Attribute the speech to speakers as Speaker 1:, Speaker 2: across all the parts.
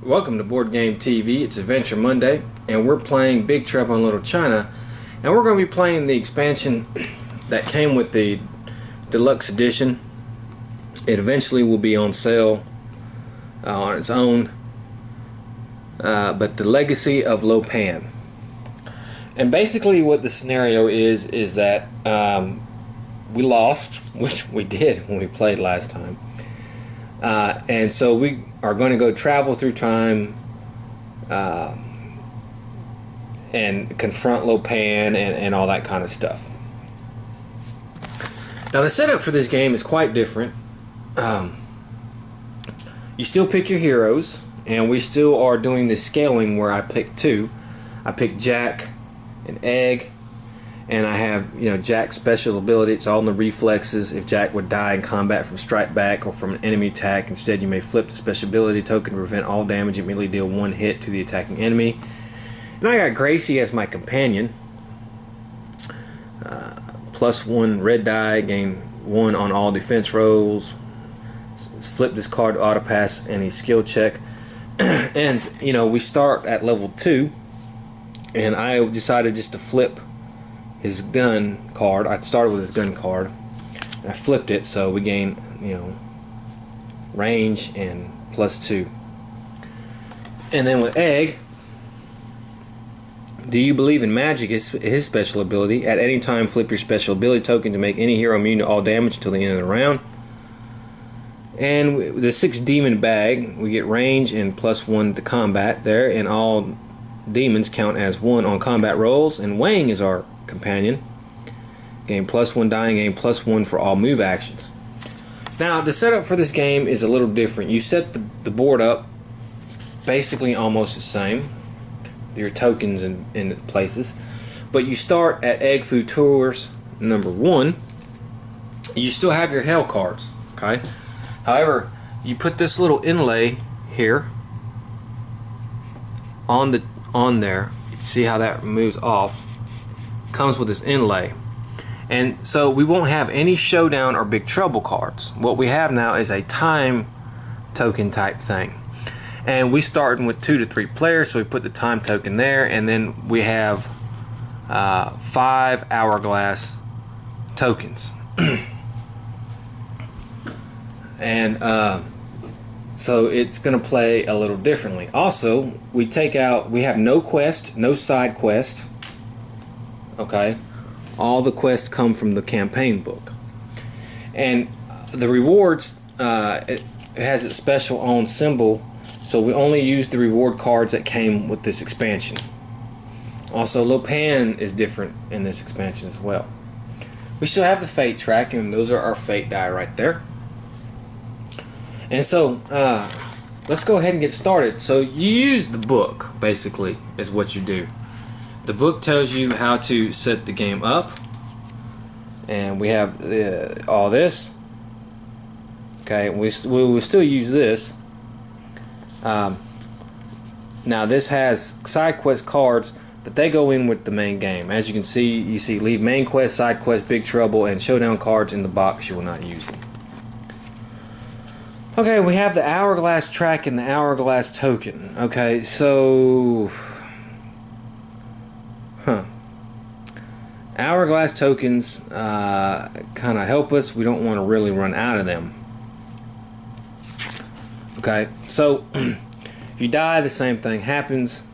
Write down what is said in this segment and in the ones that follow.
Speaker 1: Welcome to Boardgame TV. It's Adventure Monday, and we're playing Big Trouble in Little China. And we're going to be playing the expansion that came with the deluxe edition. It eventually will be on sale on its own. But the Legacy of Lo Pan. And basically what the scenario is that we lost, which we did when we played last time. And so we are going to go travel through time and confront Lo Pan and all that kind of stuff. Now the setup for this game is quite different. You still pick your heroes, and we still are doing the scaling where I pick two. I pick Jack and Egg, and I have, Jack's special ability. It's all in the reflexes. If Jack would die in combat from strike back or from an enemy attack, instead you may flip the special ability token to prevent all damage and immediately deal one hit to the attacking enemy. And I got Gracie as my companion. +1 red die, gain 1 on all defense rolls. Flip this card to auto pass any skill check. And we start at level 2, and I decided just to flip his gun card. I started with his gun card, and I flipped it, so we gain range and +2. And then with Egg, do you believe in magic is his special ability. At any time, flip your special ability token to make any hero immune to all damage until the end of the round. And with the 6 demon bag, we get range and +1 to combat there, and all demons count as 1 on combat rolls. And Wang is our companion. Gain +1 dying, gain +1 for all move actions. Now the setup for this game is a little different. You set the board up basically almost the same, your tokens in places, but you start at Egg Food Tours number 1. You still have your hell cards, okay? However, you put this little inlay here on there. See how that moves off? Comes with this inlay. And so we won't have any showdown or big trouble cards. What we have now is a time token type thing. And we starting with 2 to 3 players, so we put the time token there, and then we have 5 hourglass tokens. And so it's going to play a little differently. Also, we have no quest, no side quest. Okay, all the quests come from the campaign book, and the rewards, it has its special own symbol, so we only use the reward cards that came with this expansion. Also, Lo Pan is different in this expansion as well. We still have the fate track, and those are our fate die right there. And so let's go ahead and get started. So you use the book, basically, is what you do. The book tells you how to set the game up, and we have all this. Okay, we will still use this. Now this has side quest cards, but they go in with the main game. As you can see, leave main quest, side quest, big trouble, and showdown cards in the box. You will not use them. Okay, we have the hourglass track and the hourglass token. Okay, so hourglass tokens kind of help us. We don't want to really run out of them. Okay, so if you die, the same thing happens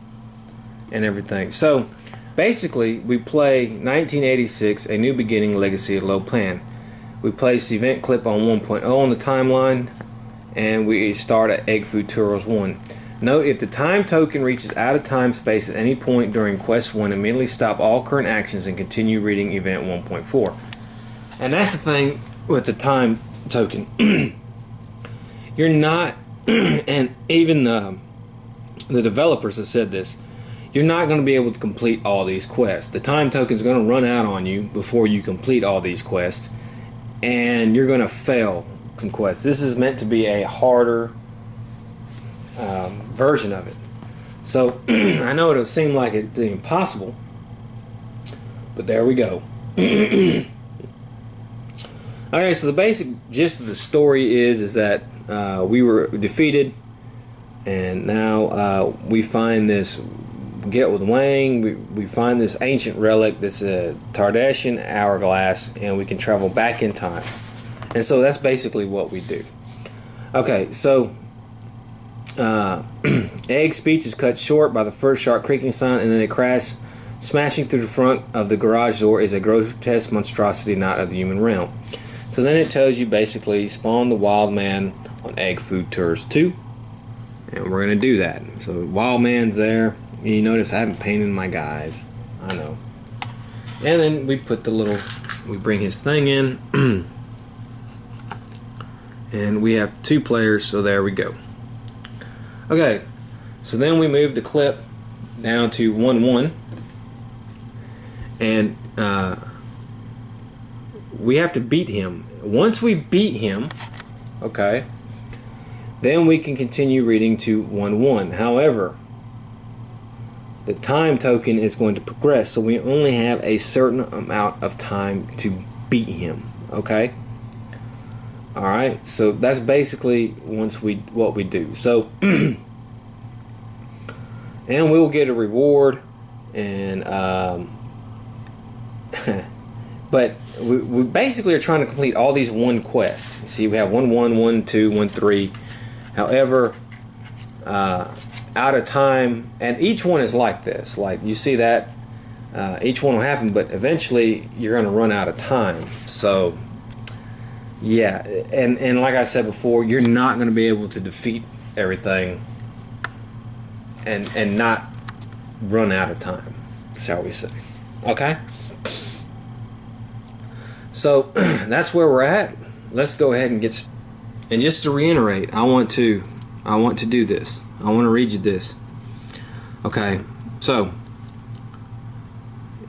Speaker 1: and everything. So basically, we play 1986, A New Beginning, Legacy of Lo Pan. We place the event clip on 1.0 on the timeline, and we start at Egg Food Tours 1. Note, if the time token reaches out of time space at any point during Quest 1, immediately stop all current actions and continue reading Event 1.4. And that's the thing with the time token. You're not, and even the developers have said this, you're not going to be able to complete all these quests. The time token is going to run out on you before you complete all these quests, and you're going to fail some quests. This is meant to be a harder version of it. So I know it'll seem like it'd be impossible, but there we go. Alright, so the basic gist of the story is that we were defeated And now we find this, get with Wang, we find this ancient relic that's a Tardashian hourglass, and we can travel back in time. And so that's basically what we do. Okay, so Egg's speech is cut short by the first sharp creaking sound, and then a crash smashing through the front of the garage door is a grotesque monstrosity not of the human realm. So then it tells you basically spawn the wild man on Egg Food Tours 2, and we're going to do that. So wild man's there. You notice I haven't painted my guys. I know. And then we put the little, we bring his thing in, and we have 2 players, so there we go. Okay, so then we move the clip down to 1-1, and we have to beat him. Once we beat him, okay, then we can continue reading to 1-1. However, the time token is going to progress, so we only have a certain amount of time to beat him. Okay. All right. So that's basically what we do. So, and we'll get a reward, and but we basically are trying to complete all these 1 quests. See, we have 1-1, 1-2, 1-3. However, out of time, and each one is like this. Like you see that each one will happen, but eventually you're going to run out of time. So yeah, and like I said before, you're not going to be able to defeat everything and not run out of time, shall we say. Okay, so that's where we're at. Let's go ahead and get. And just to reiterate, I want to do this. I want to read you this. Okay, so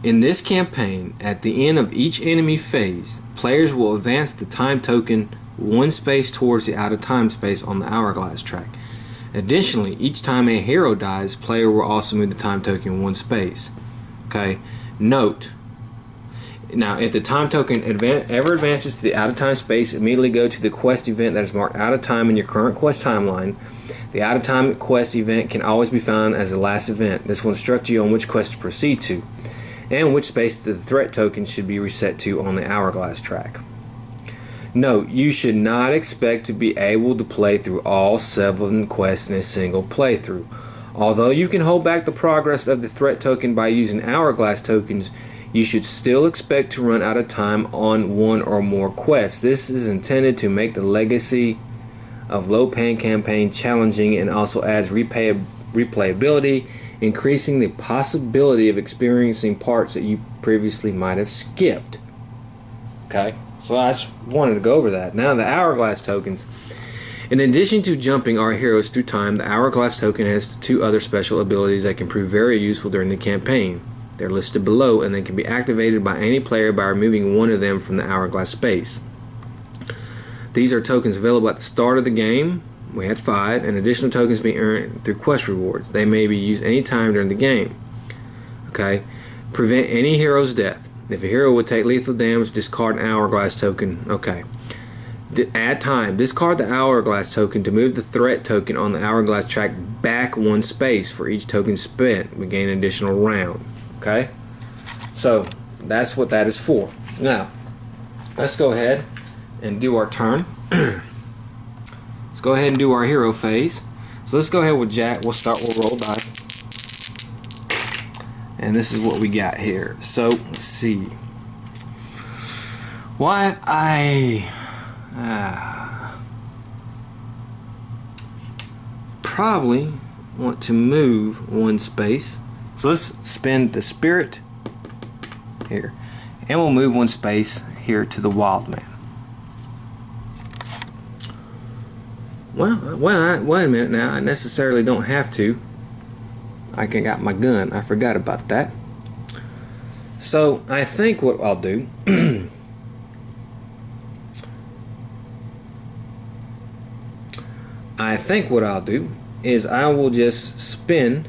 Speaker 1: in this campaign, at the end of each enemy phase, players will advance the time token 1 space towards the out of time space on the hourglass track. Additionally, each time a hero dies, player will also move the time token 1 space. Okay, note. Now, if the time token ever advances to the out of time space, immediately go to the quest event that is marked out of time in your current quest timeline. The out of time quest event can always be found as the last event. This will instruct you on which quest to proceed to, and which space the threat token should be reset to on the hourglass track. Note, you should not expect to be able to play through all 7 quests in a single playthrough. Although you can hold back the progress of the threat token by using hourglass tokens, you should still expect to run out of time on 1 or more quests. This is intended to make the Legacy of Lo Pan campaign challenging, and also adds replayability, increasing the possibility of experiencing parts that you previously might have skipped. Okay, so I just wanted to go over that. Now the hourglass tokens. In addition to jumping our heroes through time, the hourglass token has 2 other special abilities that can prove very useful during the campaign. They're listed below, and they can be activated by any player by removing 1 of them from the hourglass space. These are tokens available at the start of the game. We had 5, and additional tokens being earned through quest rewards. They may be used any time during the game. Okay, prevent any hero's death. If a hero would take lethal damage, discard an hourglass token. Okay. Add time. Discard the hourglass token to move the threat token on the hourglass track back 1 space. For each token spent, we gain an additional round. Okay, so that's what that is for. Now, let's go ahead and do our turn. Let's go ahead and do our hero phase. So let's go ahead with Jack. We'll start with roll die. And this is what we got here. So, let's see. Why I probably want to move 1 space. So let's spend the spirit here, and we'll move 1 space here to the wild man. Well, wait a minute now. I necessarily don't have to. I got my gun. I forgot about that. So I think what I'll do is I will just spin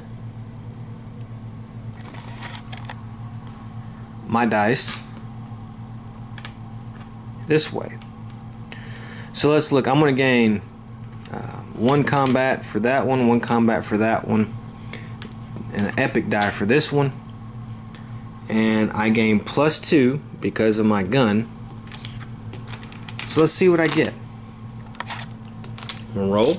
Speaker 1: my dice this way. So let's look. I'm going to gain 1 combat for that one, 1 combat for that one, and an epic die for this one. And I gain +2 because of my gun. So let's see what I get. I'm gonna roll.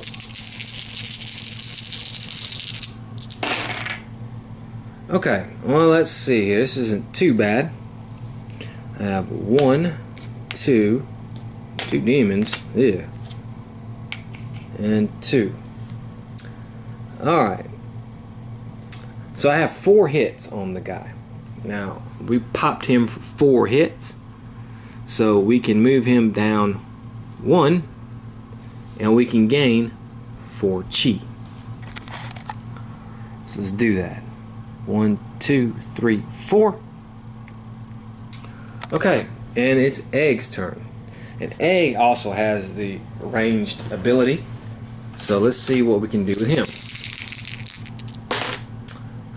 Speaker 1: Okay, well, let's see here. This isn't too bad. I have 1, 2 demons, yeah, and 2. Alright, so I have 4 hits on the guy. Now, we popped him for 4 hits, so we can move him down 1, and we can gain 4 chi. So let's do that. 1, 2, 3, 4. Okay, and it's Egg's turn. And Egg also has the ranged ability. So let's see what we can do with him.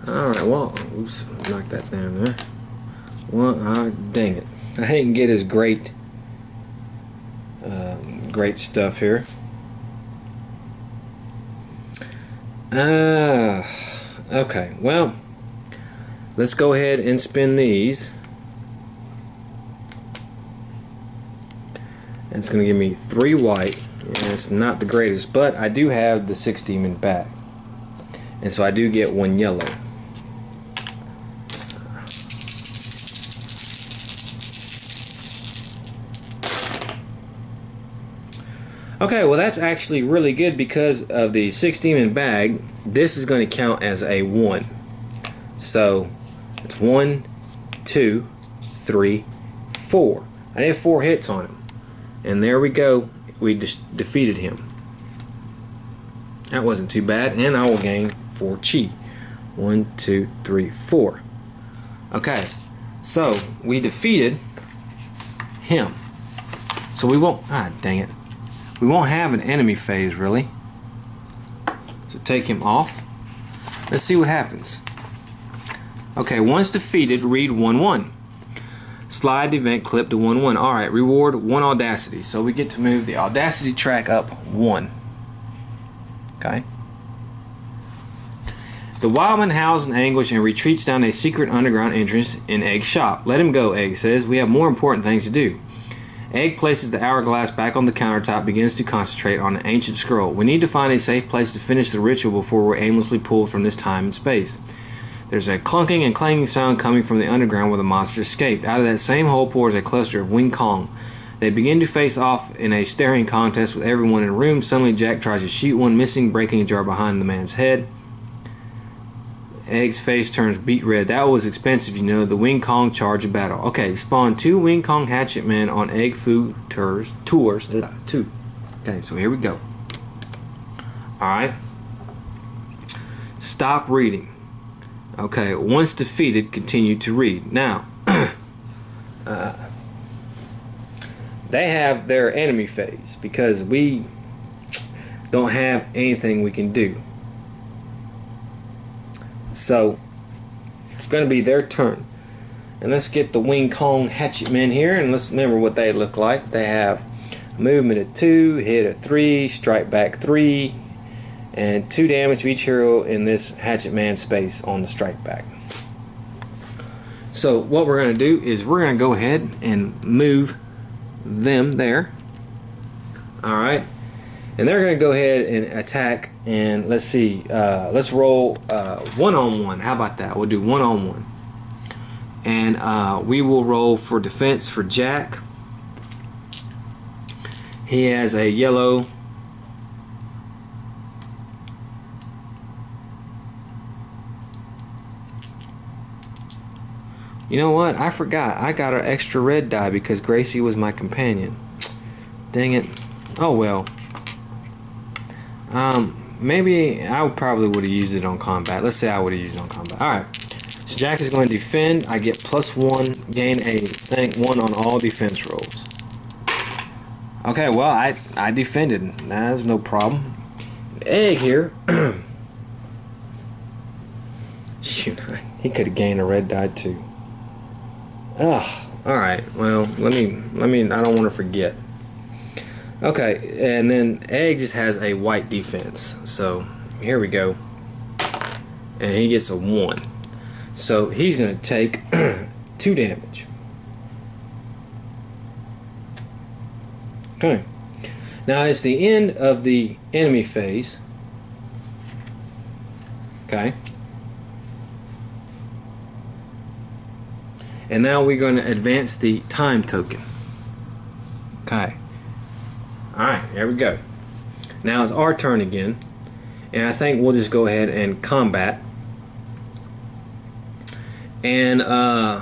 Speaker 1: Alright, well, oops, knock that down there. Well, dang it. I didn't get his great stuff here. Okay, well, let's go ahead and spin these. It's going to give me 3 white, and it's not the greatest, but I do have the 6 demon back, and so I do get 1 yellow. Okay, well, that's actually really good because of the 6 demon bag. This is going to count as a 1. So it's 1, 2, 3, 4. I have 4 hits on him. And there we go. We just defeated him. That wasn't too bad. And I will gain 4 chi. 1, 2, 3, 4. Okay. So we defeated him. So we won't. Dang it. We won't have an enemy phase really. So take him off. Let's see what happens. Okay. Once defeated, read 1-1. Slide the event clip to 1-1. Alright, reward 1 audacity. So we get to move the audacity track up 1. Okay. The wildman howls in anguish and retreats down a secret underground entrance in Egg's shop. Let him go, Egg says. We have more important things to do. Egg places the hourglass back on the countertop, begins to concentrate on an ancient scroll. We need to find a safe place to finish the ritual before we're aimlessly pulled from this time and space. There's a clunking and clanging sound coming from the underground where the monster escaped. Out of that same hole pours a cluster of Wing Kong. They begin to face off in a staring contest with everyone in the room. Suddenly Jack tries to shoot one, missing, breaking a jar behind the man's head. Egg's face turns beet red. That was expensive, you know. The Wing Kong charge of battle. Okay, spawn 2 Wing Kong hatchet men on Egg Fu tours. 2. Okay, so here we go. Alright. Stop reading. Okay, once defeated, continue to read. Now, they have their enemy phase because we don't have anything we can do. So, it's going to be their turn. And let's get the Wing Kong hatchet men here, and let's remember what they look like. They have movement of 2, hit of 3, strike back 3, and 2 damage to each hero in this hatchet man space on the strike back. So what we're going to do is we're going to go ahead and move them there. Alright, and they're going to go ahead and attack, and let's see, let's roll 1-on-1. How about that? We'll do 1-on-1, and we will roll for defense for Jack. He has a yellow. You know what? I forgot. I got an extra red die because Gracie was my companion. Dang it. Oh well. Maybe I probably would have used it on combat. Let's say I would have used it on combat. Alright. So Jack is going to defend. I get +1, gain a 1 on all defense rolls. Okay, well, I defended. That's no problem. Egg here. Shoot, he could have gained a red die too. Ugh. Alright, well, let me I don't want to forget. Okay, and then egg just has a white defense. So here we go. And he gets a 1. So he's going to take 2 damage. Okay. Now it's the end of the enemy phase. Okay. And now we're going to advance the time token. Okay. Alright, there we go. Now it's our turn again. And I think we'll just go ahead and combat. And I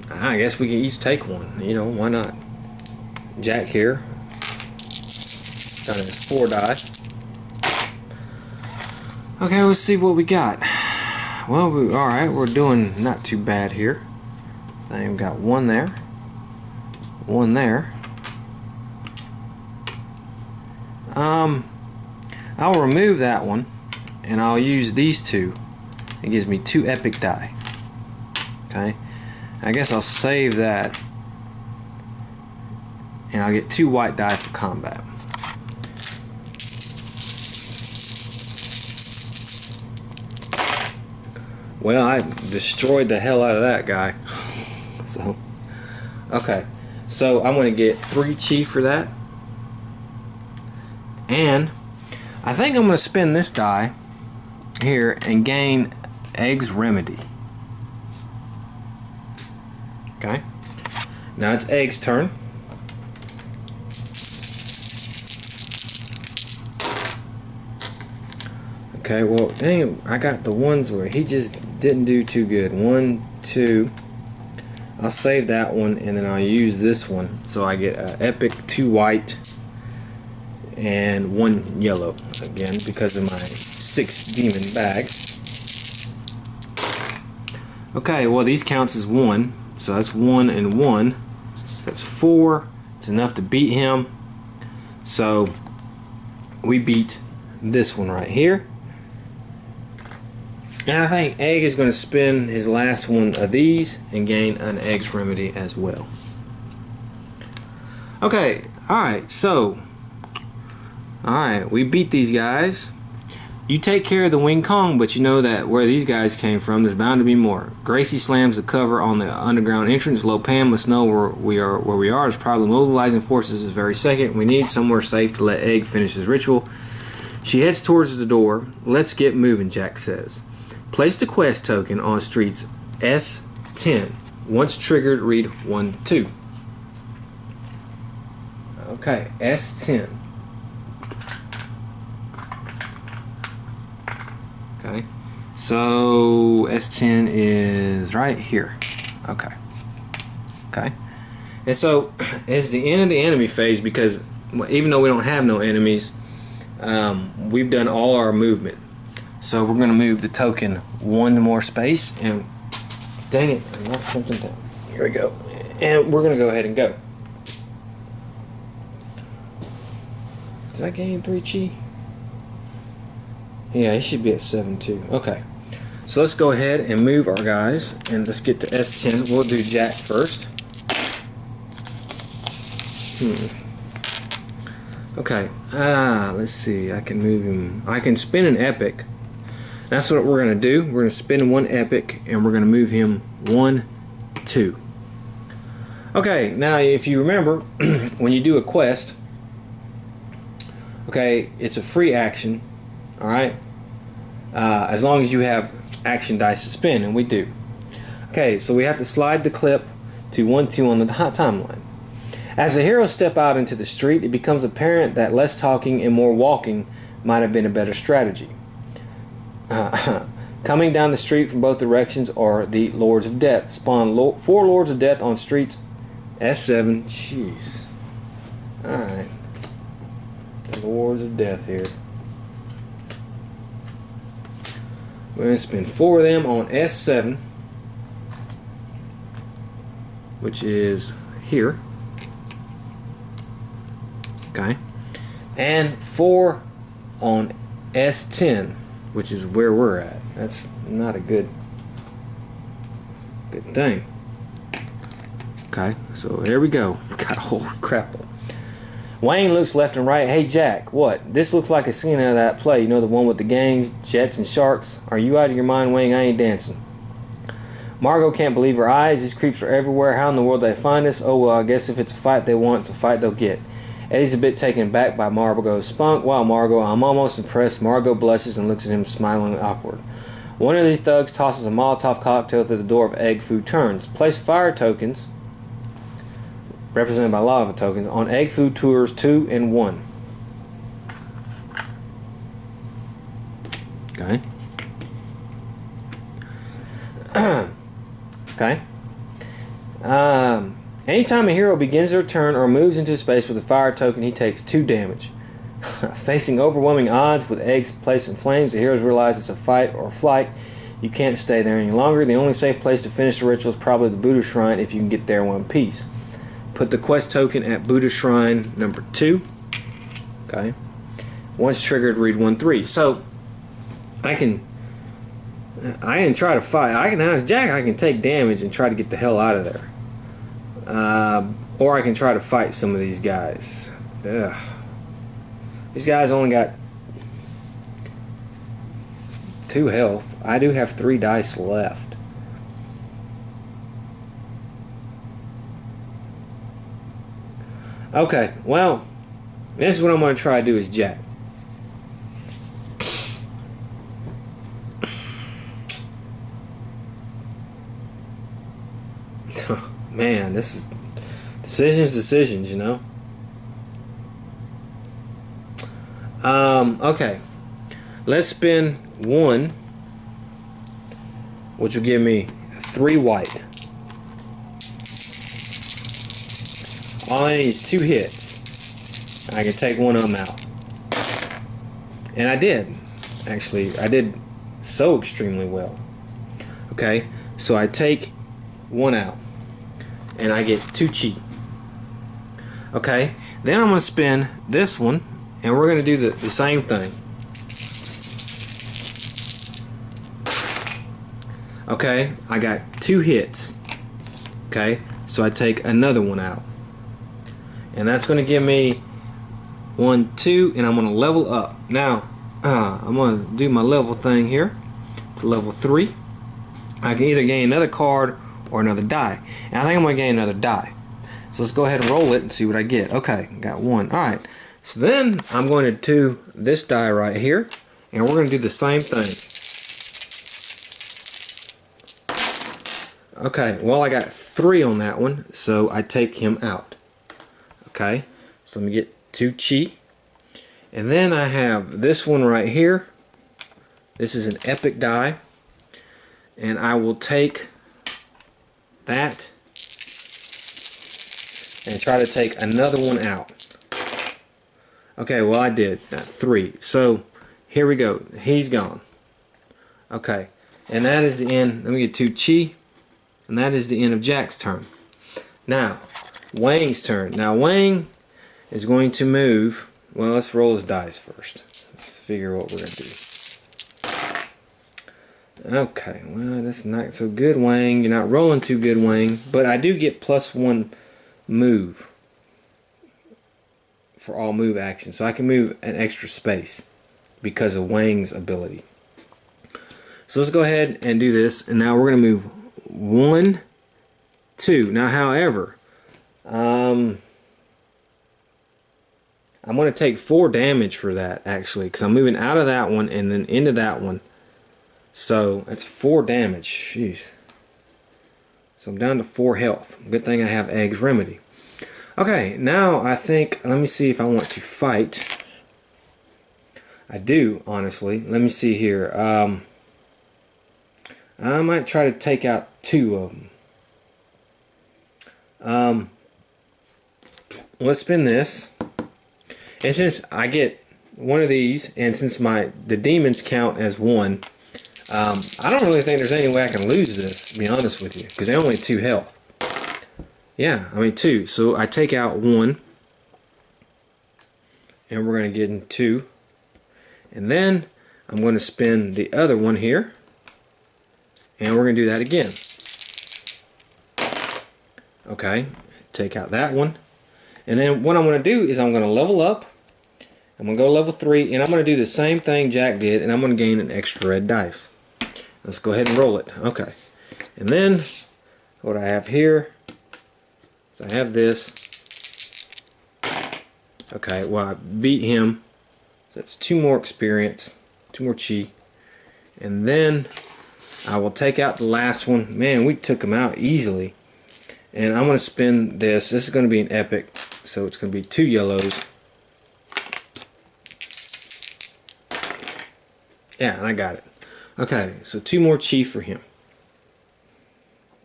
Speaker 1: guess we can each take one. You know, why not? Jack here. Got his 4 die. Okay, let's see what we got. Well, alright, we're doing not too bad here. I think we got 1 there. 1 there. I'll remove that one and I'll use these 2. It gives me 2 epic die. Okay, I guess I'll save that and I'll get 2 white die for combat. Well, I destroyed the hell out of that guy. So, okay, so I'm going to get 3 chi for that. And I think I'm going to spend this die here and gain Egg's Remedy. Okay. Now it's Egg's turn. Okay, well, dang, I got the ones where he just didn't do too good. 1, 2. I'll save that one and then I'll use this one. So I get an epic 2 white and 1 yellow again because of my 6 demon bag. Okay, well, these counts as 1. So that's 1 and 1. That's 4. It's enough to beat him. So we beat this one right here. And I think Egg is going to spin his last one of these and gain an Egg's Remedy as well. Okay, alright, so alright, we beat these guys. You take care of the Wing Kong, but you know that where these guys came from, there's bound to be more. Gracie slams the cover on the underground entrance. Lo Pan must know where we are. Is probably mobilizing forces this very second. We need somewhere safe to let Egg finish his ritual. She heads towards the door. Let's get moving, Jack says. Place the quest token on streets S10. Once triggered, read 1, 2. Okay, S10. Okay, so S10 is right here. Okay. Okay. And so it's the end of the enemy phase because even though we don't have no enemies, we've done all our movement. So we're going to move the token 1 more space and dang it, I knocked something down. Here we go. And we're going to go ahead and go. Did I gain 3 chi? Yeah, he should be at 7 too. Okay. So let's go ahead and move our guys and let's get to S10. We'll do Jack first. Okay. Let's see. I can move him. I can spin an epic. That's what we're going to do. We're going to spin 1 epic and we're going to move him 1, 2. Okay, now if you remember, when you do a quest, okay, it's a free action, alright? As long as you have action dice to spin, and we do. Okay, so we have to slide the clip to 1, 2 on the timeline. As the heroes step out into the street, it becomes apparent that less talking and more walking might have been a better strategy. Coming down the street from both directions are the Lords of Death. Spawn 4 Lords of Death on streets S7. Jeez. Alright. The Lords of Death here. We're going to spend 4 of them on S7, which is here. Okay. And 4 on S10, which is where we're at. That's not a good thing. Okay, so here we go. We got a whole crap. Wayne looks left and right. Hey, Jack, what? This looks like a scene out of that play. You know, the one with the gangs, jets, and sharks? Are you out of your mind, Wayne? I ain't dancing. Margot can't believe her eyes. These creeps are everywhere. How in the world do they find us? Oh, well, I guess if it's a fight they want, it's a fight they'll get. Eddie's a bit taken back by Margot's spunk. Wow, Margot, I'm almost impressed. Margot blushes and looks at him, smiling and awkward. One of these thugs tosses a Molotov cocktail through the door of Egg Food Turns. Place fire tokens, represented by lava tokens, on Egg Food Tours 2 and 1. Okay. Okay. Anytime a hero begins their turn or moves into space with a fire token, he takes 2 damage. Facing overwhelming odds with eggs placed in flames, the heroes realize it's a fight or flight. You can't stay there any longer. The only safe place to finish the ritual is probably the Buddha Shrine if you can get there in one piece. Put the quest token at Buddha Shrine number 2. Okay. Once triggered, read 1-3. So, I can try to fight. Now as Jack, I can take damage and try to get the hell out of there. Or I can try to fight some of these guys. Ugh. These guys only got 2 health. I do have 3 dice left. Okay, well, this is what I'm going to try to do as Jack. Man, this is decisions, you know. Okay, let's spin 1, which will give me 3 white. All I need is 2 hits. I can take one of them out, and I did. Actually, I did so extremely well. Okay, so I take 1 out, and I get 2 chi. Okay, then I'm going to spin this one, and we're going to do the same thing. Okay, I got 2 hits. Okay, so I take another one out, and that's going to give me 1, 2, and I'm going to level up. Now, I'm going to do my level thing here to level 3. I can either gain another card or another die, and I think I'm going to gain another die. So let's go ahead and roll it and see what I get. Okay, got 1. Alright, so then I'm going to do this die right here, and we're going to do the same thing. Okay, well, I got 3 on that one, so I take him out. Okay, so let me get 2 chi. And then I have this one right here. This is an epic die, and I will take that and try to take another one out. Okay, well, I did 3. So here we go. He's gone. Okay, and that is the end. Let me get 2 chi, and that is the end of Jack's turn. Now, Wang's turn. Now, Wang is going to move. Well, let's roll his dice first. Let's figure what we're going to do. Okay, well, that's not so good, Wang. You're not rolling too good, Wang. But I do get +1 move for all move actions. So I can move an extra space because of Wang's ability. So let's go ahead and do this. And now we're going to move 1, 2. Now, however, I'm going to take 4 damage for that, actually, because I'm moving out of that one and then into that one. So that's 4 damage. Jeez. So I'm down to 4 health. Good thing I have Egg's Remedy. Okay, now I think, let me see if I want to fight. I do, honestly. Let me see here. I might try to take out 2 of them. Let's spin this. And since I get one of these, and since the demons count as 1, I don't really think there's any way I can lose this, to be honest with you, because they only 2 health. Yeah, I mean 2. So I take out 1, and we're going to get in 2. And then I'm going to spin the other one here, and we're going to do that again. Okay, take out that one. And then what I'm going to do is I'm going to level up. I'm going to go level 3, and I'm going to do the same thing Jack did, and I'm going to gain an extra red dice. Let's go ahead and roll it. Okay. And then what I have here is I have this. Okay, well, I beat him. That's 2 more experience, 2 more chi. And then I will take out the last one. Man, we took him out easily. And I'm going to spin this. This is going to be an epic, so it's going to be 2 yellows. Yeah, and I got it. Okay, so 2 more chi for him.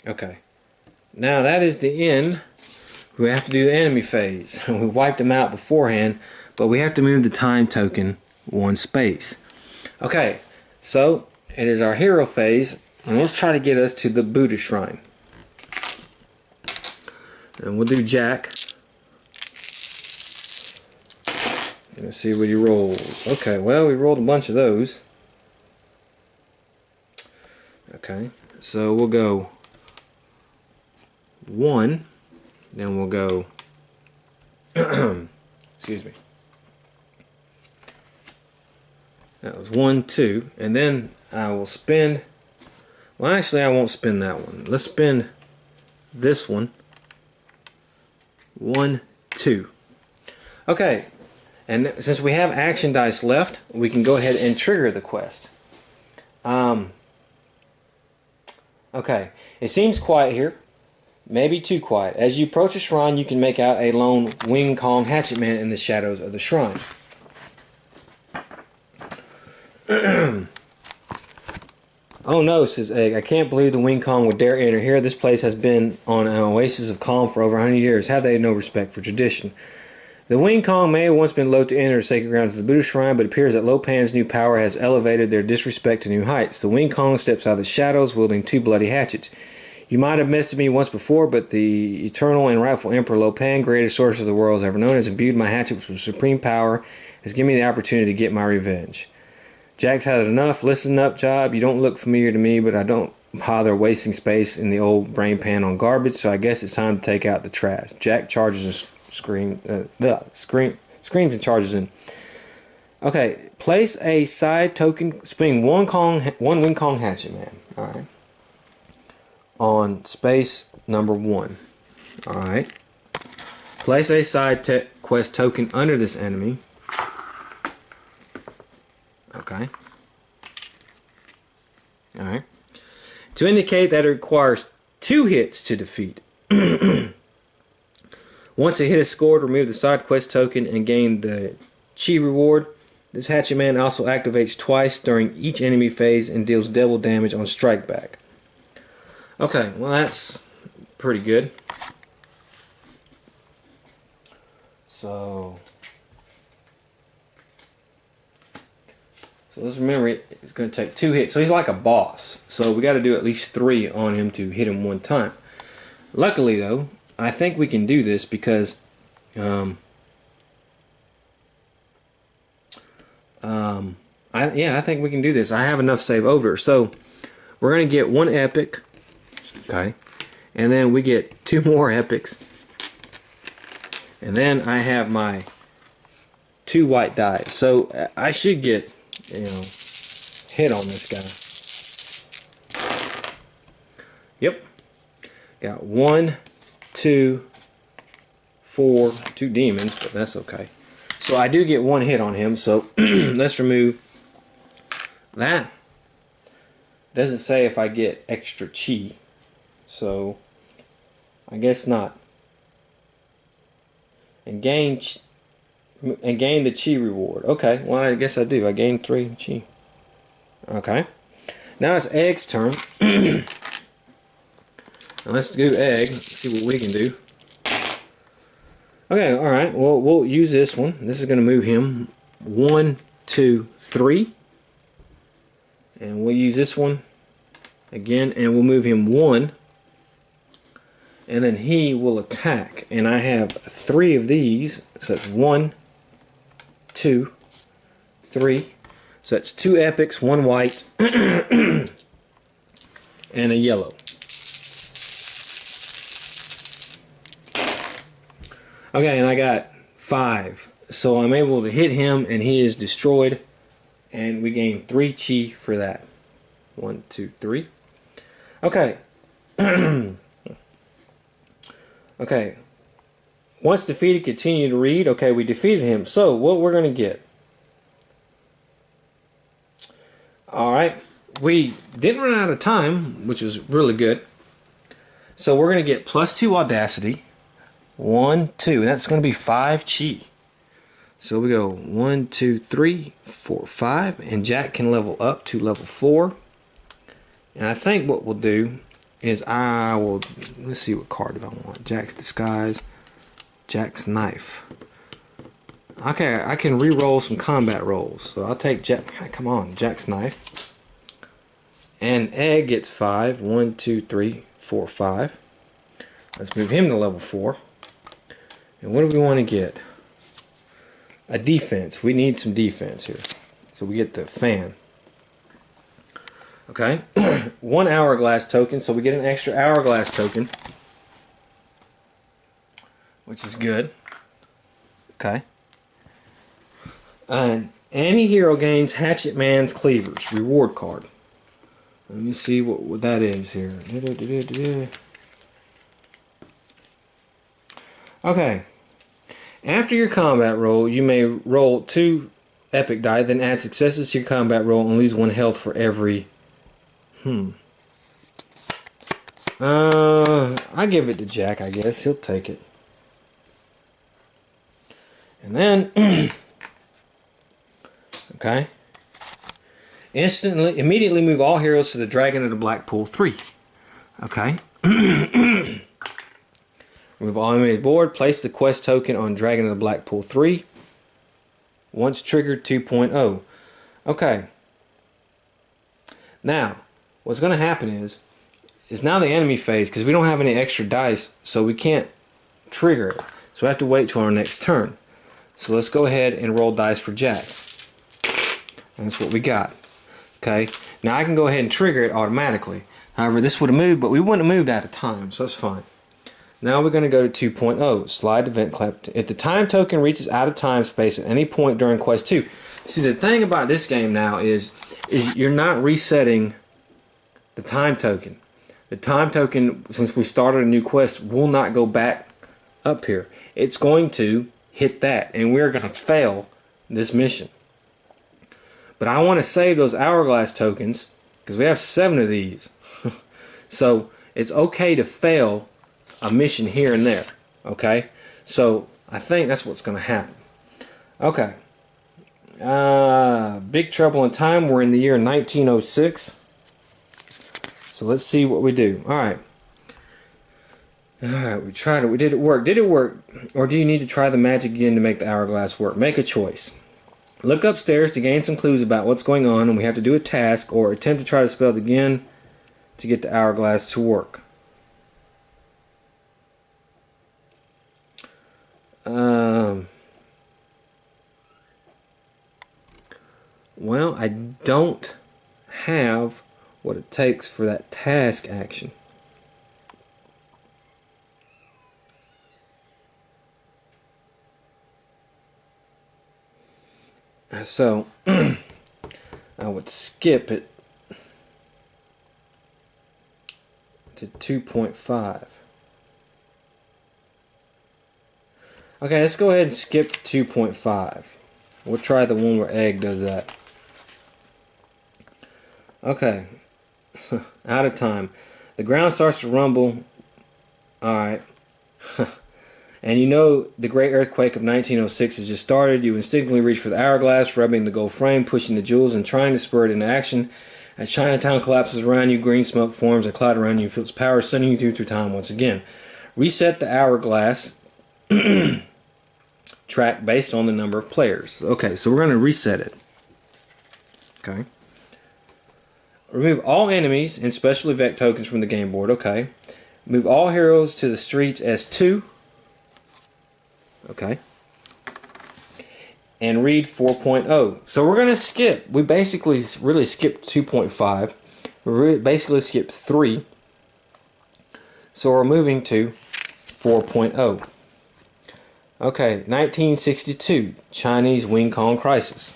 Speaker 1: Okay. Now that is the end. We have to do the enemy phase. We wiped him out beforehand, but we have to move the time token 1 space. Okay, so it is our hero phase, and let's try to get us to the Buddha shrine. And we'll do Jack. Let's see what he rolls. Okay, well, we rolled a bunch of those. Okay, so we'll go 1, then we'll go excuse me, that was 1, 2, and then I will spend, well, actually I won't spend that one. Let's spend this one. 1, 2. Okay, and since we have action dice left, we can go ahead and trigger the quest. Okay, it seems quiet here, maybe too quiet. As you approach the shrine, you can make out a lone Wing Kong hatchet man in the shadows of the shrine. Oh no, says Egg, I can't believe the Wing Kong would dare enter here. This place has been on an oasis of calm for over 100 years. Have they no respect for tradition? The Wing Kong may have once been loath to enter the sacred grounds of the Buddhist shrine, but it appears that Lo Pan's new power has elevated their disrespect to new heights. The Wing Kong steps out of the shadows, wielding 2 bloody hatchets. You might have missed me once before, but the eternal and rightful Emperor Lo Pan, greatest source of the world ever known, has imbued my hatchets with supreme power, has given me the opportunity to get my revenge. Jack's had enough. Listen up, Job. You don't look familiar to me, but I don't bother wasting space in the old brain pan on garbage, so I guess it's time to take out the trash. Jack charges and screams and charges in. Okay, place a side token, spring one Wing Kong hatchet man. Alright. On space number 1. Alright. Place a side quest token under this enemy. Okay. Alright. To indicate that it requires 2 hits to defeat. Once a hit is scored, remove the side quest token and gain the chi reward. This hatchet man also activates twice during each enemy phase and deals double damage on strike back. Okay, well that's pretty good. So let's remember it's going to take 2 hits. So he's like a boss. So we got to do at least 3 on him to hit him 1 time. Luckily though, I think we can do this because I think we can do this. I have enough save over. So we're going to get 1 epic. Okay. And then we get 2 more epics. And then I have my 2 white dice. So I should get, hit on this guy. Yep. Got 1, 2, 4, 2 demons, but that's okay. So I do get 1 hit on him, so let's remove that. Doesn't say if I get extra chi, so I guess not. And gain the chi reward. Okay, well I guess I do. I gain 3 chi. Okay. Now it's Egg's turn. Now let's do Egg. Let's see what we can do. Okay, alright. Well, we'll use this one. This is going to move him 1, 2, 3. And we'll use this one again, and we'll move him 1. And then he will attack. And I have 3 of these. So it's 1, 2, 3. So that's 2 epics, 1 white, and a yellow. Okay, and I got 5. So I'm able to hit him and he is destroyed. And we gain 3 chi for that. 1, 2, 3. Okay. Okay. Once defeated, continue to read. Okay, we defeated him. So what we're going to get. Alright. We didn't run out of time, which is really good. So we're going to get +2 audacity. 1, 2. That's going to be 5 chi. So we go 1, 2, 3, 4, 5. And Jack can level up to level 4. And I think what we'll do is let's see what card do I want. Jack's Disguise. Jack's Knife. Okay, I can re-roll some combat rolls. So I'll take come on, Jack's Knife. And Egg gets 5. 1, 2, 3, 4, 5. Let's move him to level 4. And what do we want to get? A defense. We need some defense here. So we get the Fan. Okay. 1 hourglass token. So we get an extra hourglass token. Which is good. Okay. And any hero gains Hatchet Man's Cleavers. Reward card. Let me see what that is here. Okay. After your combat roll, you may roll 2 epic die, then add successes to your combat roll and lose 1 health for every. I give it to Jack, I guess. He'll take it. And then, okay. Immediately move all heroes to the Dragon of the Black Pool 3. Okay. Remove all enemies board. Place the quest token on Dragon of the Black Pool 3. Once triggered 2.0. Okay. Now, what's going to happen is now the enemy phase, because we don't have any extra dice, so we can't trigger it. So we have to wait till our next turn. So let's go ahead and roll dice for Jack. And that's what we got. Okay. Now I can go ahead and trigger it automatically. However, this would have moved, but we wouldn't have moved out of time, so that's fine. Now we're going to go to 2.0. Slide event clap. If the time token reaches out of time space at any point during quest 2. See, the thing about this game now is you're not resetting the time token. The time token, since we started a new quest, will not go back up here. It's going to hit that, and we're going to fail this mission. But I want to save those hourglass tokens because we have 7 of these. So it's okay to fail a mission here and there. Okay? So I think that's what's going to happen. Okay. Big Trouble in Time. We're in the year 1906. So let's see what we do. Alright. Alright, we tried it. Did it work? Did it work? Or do you need to try the magic again to make the hourglass work? Make a choice. Look upstairs to gain some clues about what's going on, and we have to do a task, or attempt to try to spell it again to get the hourglass to work. Well, I don't have what it takes for that task action. So I would skip it to 2.5. Okay, let's go ahead and skip 2.5. We'll try the one where Egg does that. Okay. Out of time. The ground starts to rumble. Alright. And you know the Great Earthquake of 1906 has just started. You instinctively reach for the hourglass, rubbing the gold frame, pushing the jewels, and trying to spur it into action. As Chinatown collapses around you, green smoke forms, a cloud around you feels power sending you through time once again. Reset the hourglass track based on the number of players. Okay, so we're going to reset it. Okay. Remove all enemies and special effect tokens from the game board. Okay. Move all heroes to the streets as 2. Okay. And read 4.0. So we're going to skip. We basically really skipped 2.5. We basically skipped 3. So we're moving to 4.0. Okay, 1962, Chinese Wing Kong Crisis.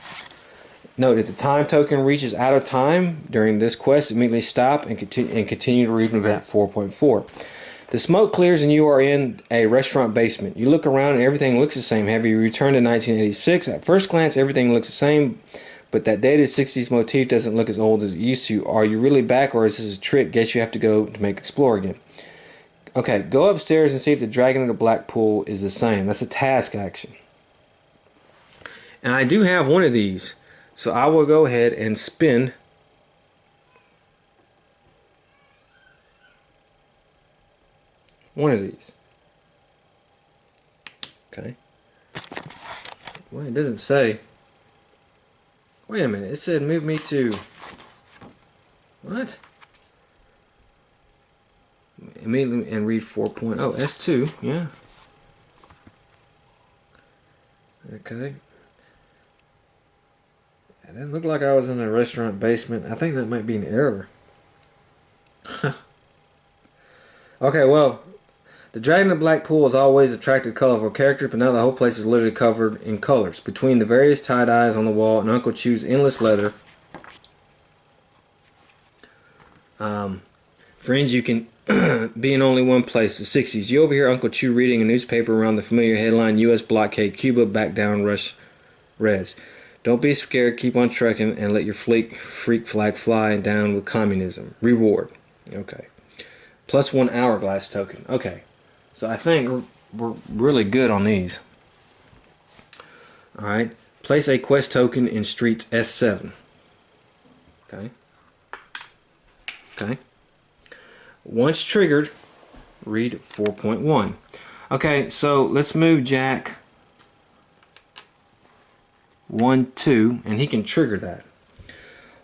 Speaker 1: Note, if the time token reaches out of time during this quest, immediately stop and continue to read from event 4.4. The smoke clears and you are in a restaurant basement. You look around and everything looks the same. Have you returned to 1986? At first glance, everything looks the same, but that dated 60s motif doesn't look as old as it used to. Are you really back, or is this a trick? Guess you have to go to make explore again. Okay, go upstairs and see if the Dragon of the Black Pool is the same. That's a task action. And I do have one of these, so I will go ahead and spin one of these. Okay. Well, it doesn't say. Wait a minute. It said move me to. What? Immediately and read 4.0. S2. Yeah. Okay. It didn't look like I was in a restaurant basement. I think that might be an error. Okay, well. The Dragon of the Black Pool has always attracted colorful characters, but now the whole place is literally covered in colors. Between the various tie-dyes on the wall and Uncle Chu's endless leather friends, you can be in only one place, the 60s. You overhear Uncle Chu reading a newspaper around the familiar headline, U.S. blockade Cuba, back down Rush Reds. Don't be scared, keep on trucking, and let your freak flag fly down with communism. Reward. Okay. Plus 1 hourglass token. Okay. So I think we're really good on these. Alright. Place a quest token in streets S7. Okay. Okay. Once triggered, read 4.1. Okay, so let's move Jack 1, 2, and he can trigger that.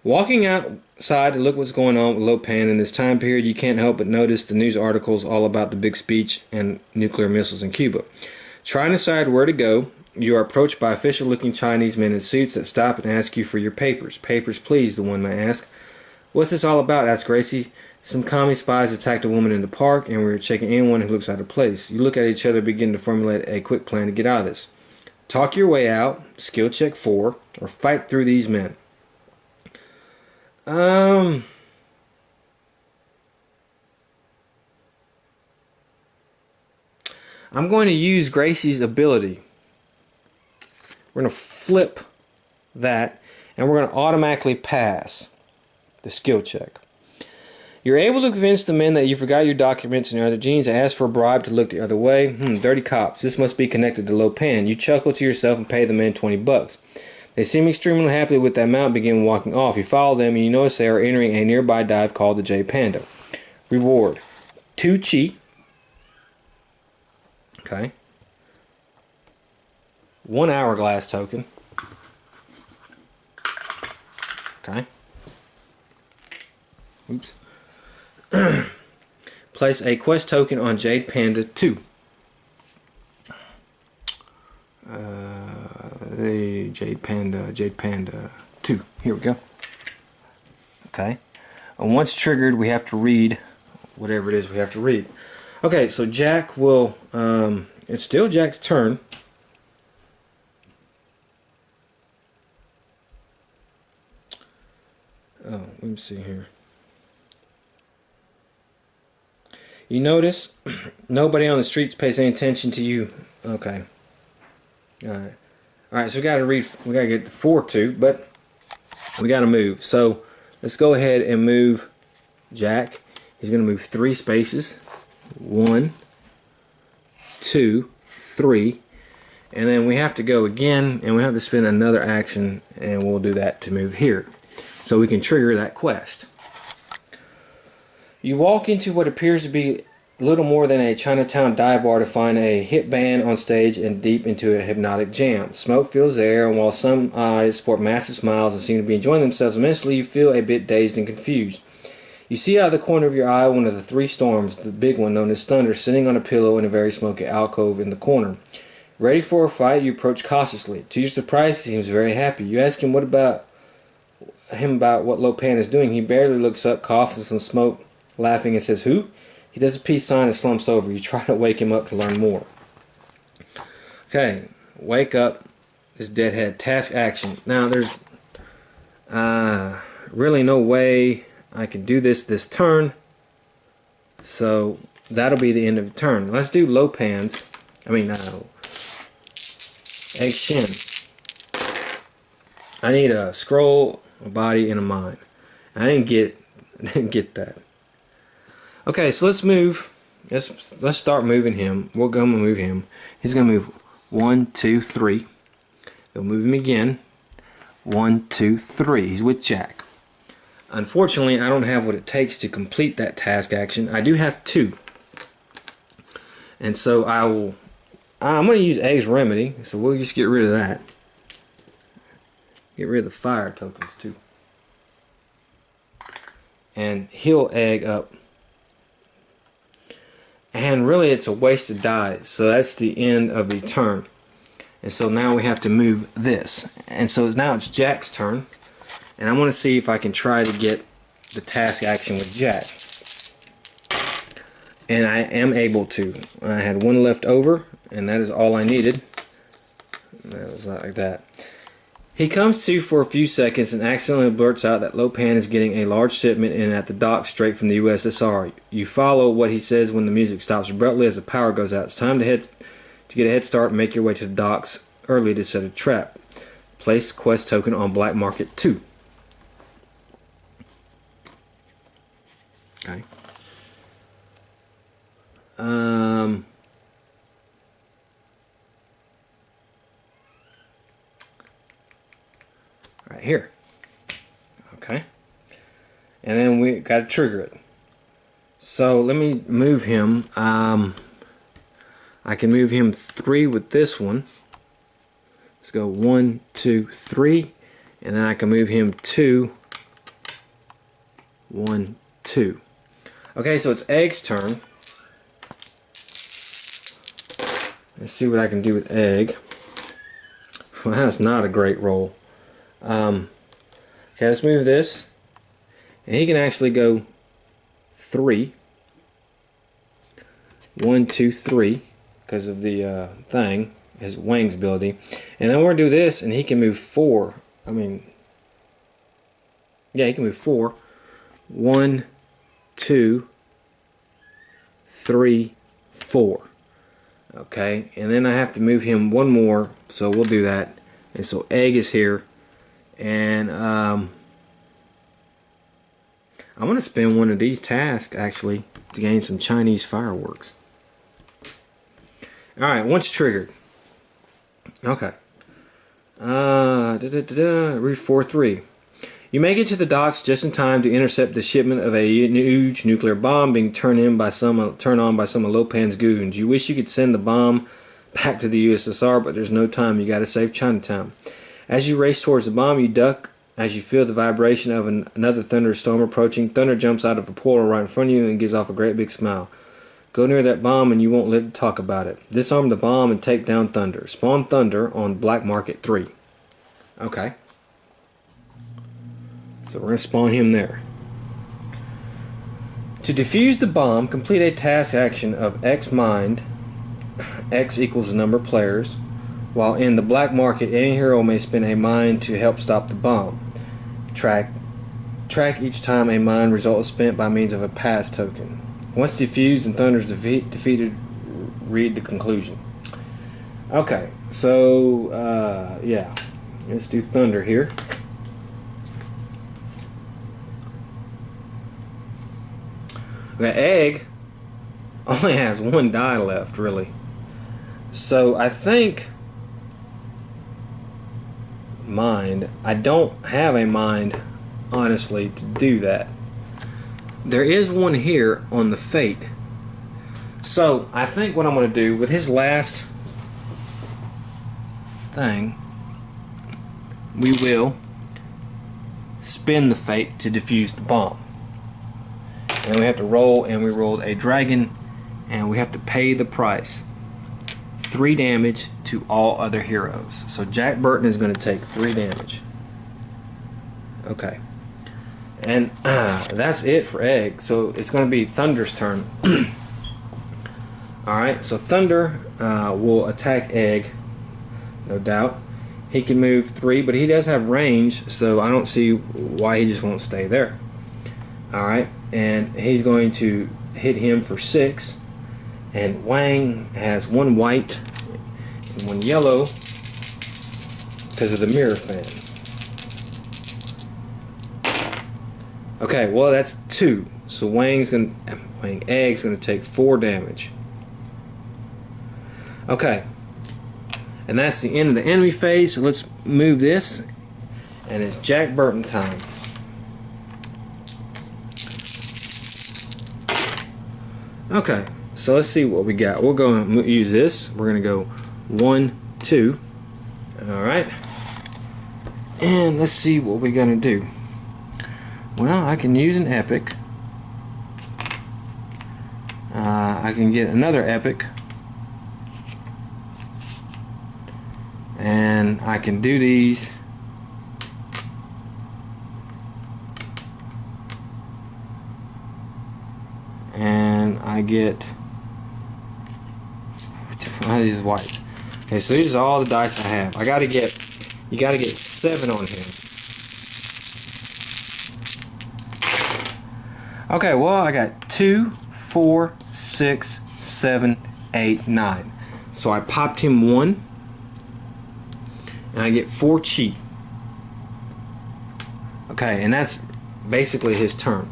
Speaker 1: Walking outside to look what's going on with Lo Pan in this time period, you can't help but notice the news articles all about the big speech and nuclear missiles in Cuba. Trying to decide where to go, you are approached by official-looking Chinese men in suits that stop and ask you for your papers. Papers, please, the one may ask. What's this all about? Asked Gracie. Some commie spies attacked a woman in the park, and we're checking anyone who looks out of place. You look at each other, begin to formulate a quick plan to get out of this. Talk your way out, skill check 4, or fight through these men. I'm going to use Gracie's ability. We're going to flip that, and we're going to automatically pass the skill check. You're able to convince the men that you forgot your documents and your other genes. Ask for a bribe to look the other way. Dirty cops. This must be connected to Lo Pan. You chuckle to yourself and pay the men $20. They seem extremely happy with the amount and begin walking off. You follow them and you notice they are entering a nearby dive called the J Panda. Reward. 2 chi. Okay. 1 hourglass token. Okay. Oops. Place a quest token on Jade Panda 2. The Jade Panda 2. Here we go. Okay. And once triggered, we have to read whatever it is we have to read. Okay, so Jack will, it's still Jack's turn. Oh, let me see here. You notice nobody on the streets pays any attention to you. Okay. Alright. Alright, so we gotta get 4-2, but we gotta move. So let's go ahead and move Jack. He's gonna move 3 spaces. 1, 2, 3. And then we have to go again, and we have to spend another action, and we'll do that to move here. So we can trigger that quest. You walk into what appears to be little more than a Chinatown dive bar to find a hit band on stage and deep into a hypnotic jam. Smoke fills the air, and while some eyes sport massive smiles and seem to be enjoying themselves immensely, you feel a bit dazed and confused. You see out of the corner of your eye one of the 3 storms, the big one known as Thunder, sitting on a pillow in a very smoky alcove in the corner. Ready for a fight, you approach cautiously. To your surprise, he seems very happy. You ask him about what Lo Pan is doing. He barely looks up, coughs in some smoke, laughing, and says, "Who?" He does a peace sign and slumps over. You try to wake him up to learn more. Okay, wake up. This deadhead. Task action. Now there's really no way I can do this turn. So that'll be the end of the turn. Let's do Lo Pan's. I mean, Egg Shin. I need a scroll, a body, and a mind. I didn't get that. Okay, so let's move. Let's start moving him. We're gonna move him. He's gonna move 1, 2, 3. We'll move him again. 1, 2, 3. He's with Jack. Unfortunately, I don't have what it takes to complete that task action. I do have 2, and so I'm going to use Egg's Remedy. So we'll just get rid of that. Get rid of the fire tokens too, and heal Egg up. And really, it's a wasted die. So that's the end of the turn. And so now we have to move this. And so now it's Jack's turn. And I want to see if I can try to get the task action with Jack. And I am able to. I had 1 left over, and that is all I needed. That was like that. He comes to for a few seconds and accidentally blurts out that Lo Pan is getting a large shipment in at the dock straight from the USSR. You follow what he says when the music stops abruptly as the power goes out. It's time to get a head start and make your way to the docks early to set a trap. Place quest token on Black Market 2. Okay. Right here. Okay. And then we got to trigger it. So let me move him. I can move him 3 with this one. Let's go 1, 2, 3, and then I can move him 2, 1, 2. Okay, so it's Egg's turn. Let's see what I can do with Egg. Well, that's not a great roll. Okay, let's move this, and he can actually go 3, 1, 2, 3, because of the thing, his wings ability, and then we're gonna do this, and he can move 4. I mean, yeah, he can move 4. 1, 2, 3, 4. Okay, and then I have to move him 1 more, so we'll do that. And so Egg is here. And I'm going to spend one of these tasks actually to gain some Chinese fireworks. Alright, once triggered. Okay. Route 4-3. You make it to the docks just in time to intercept the shipment of a huge nuclear bomb being turned on by some of Lo Pan's goons. You wish you could send the bomb back to the USSR, but there's no time. You got to save Chinatown. As you race towards the bomb, you duck as you feel the vibration of another thunderstorm approaching. Thunder jumps out of a portal right in front of you and gives off a great big smile. Go near that bomb and you won't live to talk about it. Disarm the bomb and take down Thunder. Spawn Thunder on Black Market 3. Okay. So we're going to spawn him there. To defuse the bomb, complete a task action of X mind. X equals the number of players. While in the Black Market, any hero may spend a mind to help stop the bomb. Track each time a mind result is spent by means of a pass token. Once defused and Thunder's defeated, read the conclusion. Okay, so yeah, let's do Thunder here. Okay, Egg only has 1 die left, really. So I think mind. I don't have a mind, honestly, to do that. There is one here on the Fate. So I think what I'm going to do with his last thing, we will spin the Fate to defuse the bomb. And we have to roll, and we rolled a dragon, and we have to pay the price. 3 damage to all other heroes. So Jack Burton is going to take 3 damage. Okay. And that's it for Egg. So it's going to be Thunder's turn. Alright, so Thunder will attack Egg no doubt. He can move 3, but he does have range, so I don't see why he just won't stay there. Alright, and he's going to hit him for 6. And Wang has 1 white and 1 yellow because of the mirror fan. Okay, well that's 2. So Wang Egg's gonna take 4 damage. Okay. And that's the end of the enemy phase. So let's move this. And it's Jack Burton time. Okay, so let's see what we got. We're going to use this. We're going to go 1, 2. Alright. And let's see what we're going to do. Well, I can use an epic. I can get another epic. And I can do these. And I get these whites. Okay, so these are all the dice I have. You gotta get 7 on him. Okay, well I got 2, 4, 6, 7, 8, 9. So I popped him 1. And I get 4 chi. Okay, and that's basically his turn.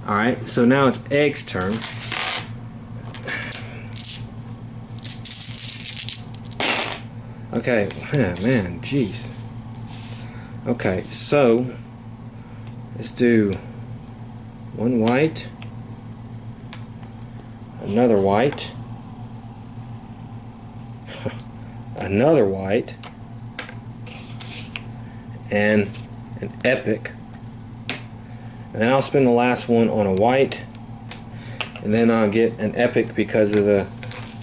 Speaker 1: Alright, so now it's Egg's turn. Okay, man, jeez. Okay, so let's do 1 white, another white, another white, and an epic. And then I'll spend the last one on a white, and then I'll get an epic because of the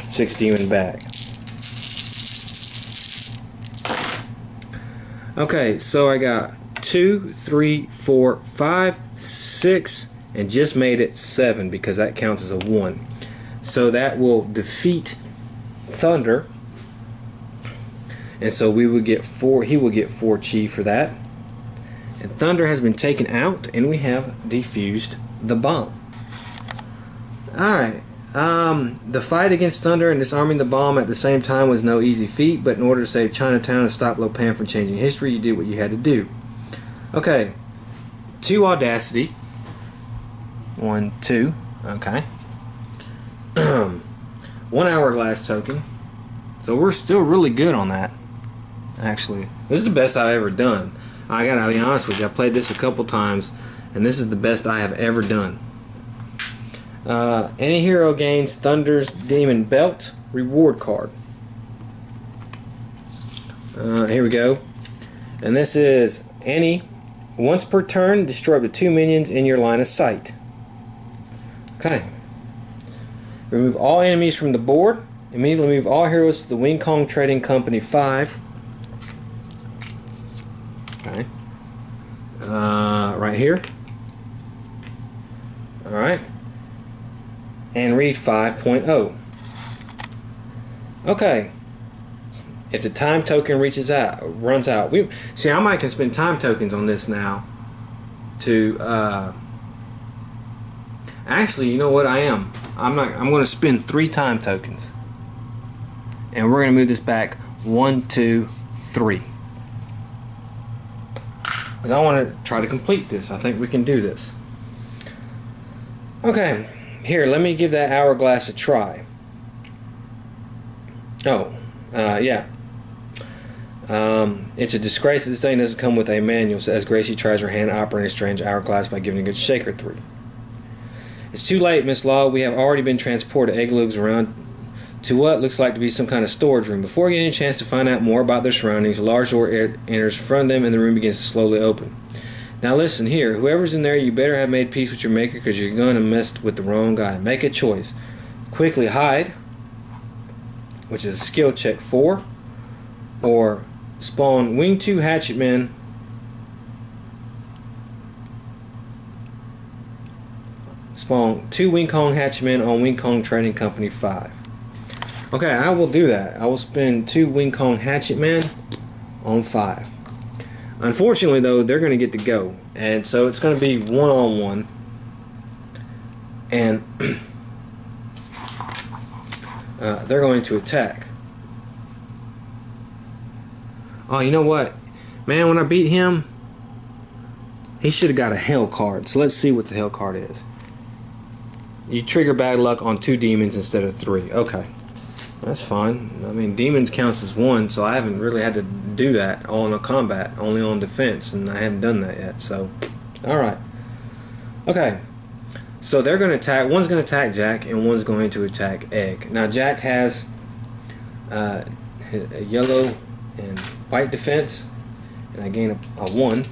Speaker 1: 6 demon bag. Okay, so I got 2, 3, 4, 5, 6, and just made it 7 because that counts as a 1. So that will defeat Thunder. And so we would get 4, he will get 4 chi for that. And Thunder has been taken out, and we have defused the bomb. Alright, the fight against Thunder and disarming the bomb at the same time was no easy feat, but in order to save Chinatown and stop Lo Pan from changing history, you did what you had to do. Okay, 2 Audacity. 1, 2, okay. 1 Hourglass token. So we're still really good on that, actually. This is the best I've ever done. I gotta be honest with you, I played this a couple times, and this is the best I have ever done. Any hero gains Thunder's Demon Belt reward card. Here we go. And this is any, once per turn, destroy up to 2 minions in your line of sight. Okay. Remove all enemies from the board. Immediately move all heroes to the Wing Kong Trading Company 5. Okay. Right here. Alright. And read 5.0. Okay. If the time token runs out. See, I might can spend time tokens on this now to actually, you know what, I'm going to spend 3 time tokens. And we're going to move this back 1, 2, 3. Because I want to try to complete this. I think we can do this. Okay, here, let me give that Hourglass a try. Oh, yeah. It's a disgrace that this thing doesn't come with a manual, so as Gracie tries her hand operating a strange hourglass by giving a good shaker 3. It's too late, Miss Law. We have already been transported Egg-Lugs around to what looks like to be some kind of storage room. Before getting a chance to find out more about their surroundings, a large door enters in front of them and the room begins to slowly open. Now listen here, whoever's in there, you better have made peace with your maker because you're going to mess with the wrong guy. Make a choice. Quickly hide, which is a skill check 4, or spawn Wing 2 Hatchetmen spawn 2 Wing Kong Hatchetmen on Wing Kong Trading Company 5. Okay, I will do that. I will spend 2 Wing Kong Hatchet Men on 5. Unfortunately, though, they're going to get to go, and so it's going to be 1-on-1. And they're going to attack. Oh, you know what? Man, when I beat him, he should have got a hell card. So let's see what the hell card is. You trigger bad luck on 2 demons instead of 3. Okay. That's fine. I mean, demons counts as 1, so I haven't really had to do that on a combat, only on defense, and I haven't done that yet. So, alright. Okay. So they're going to attack. One's going to attack Jack, and one's going to attack Egg. Now, Jack has a yellow and white defense, and I gain a 1.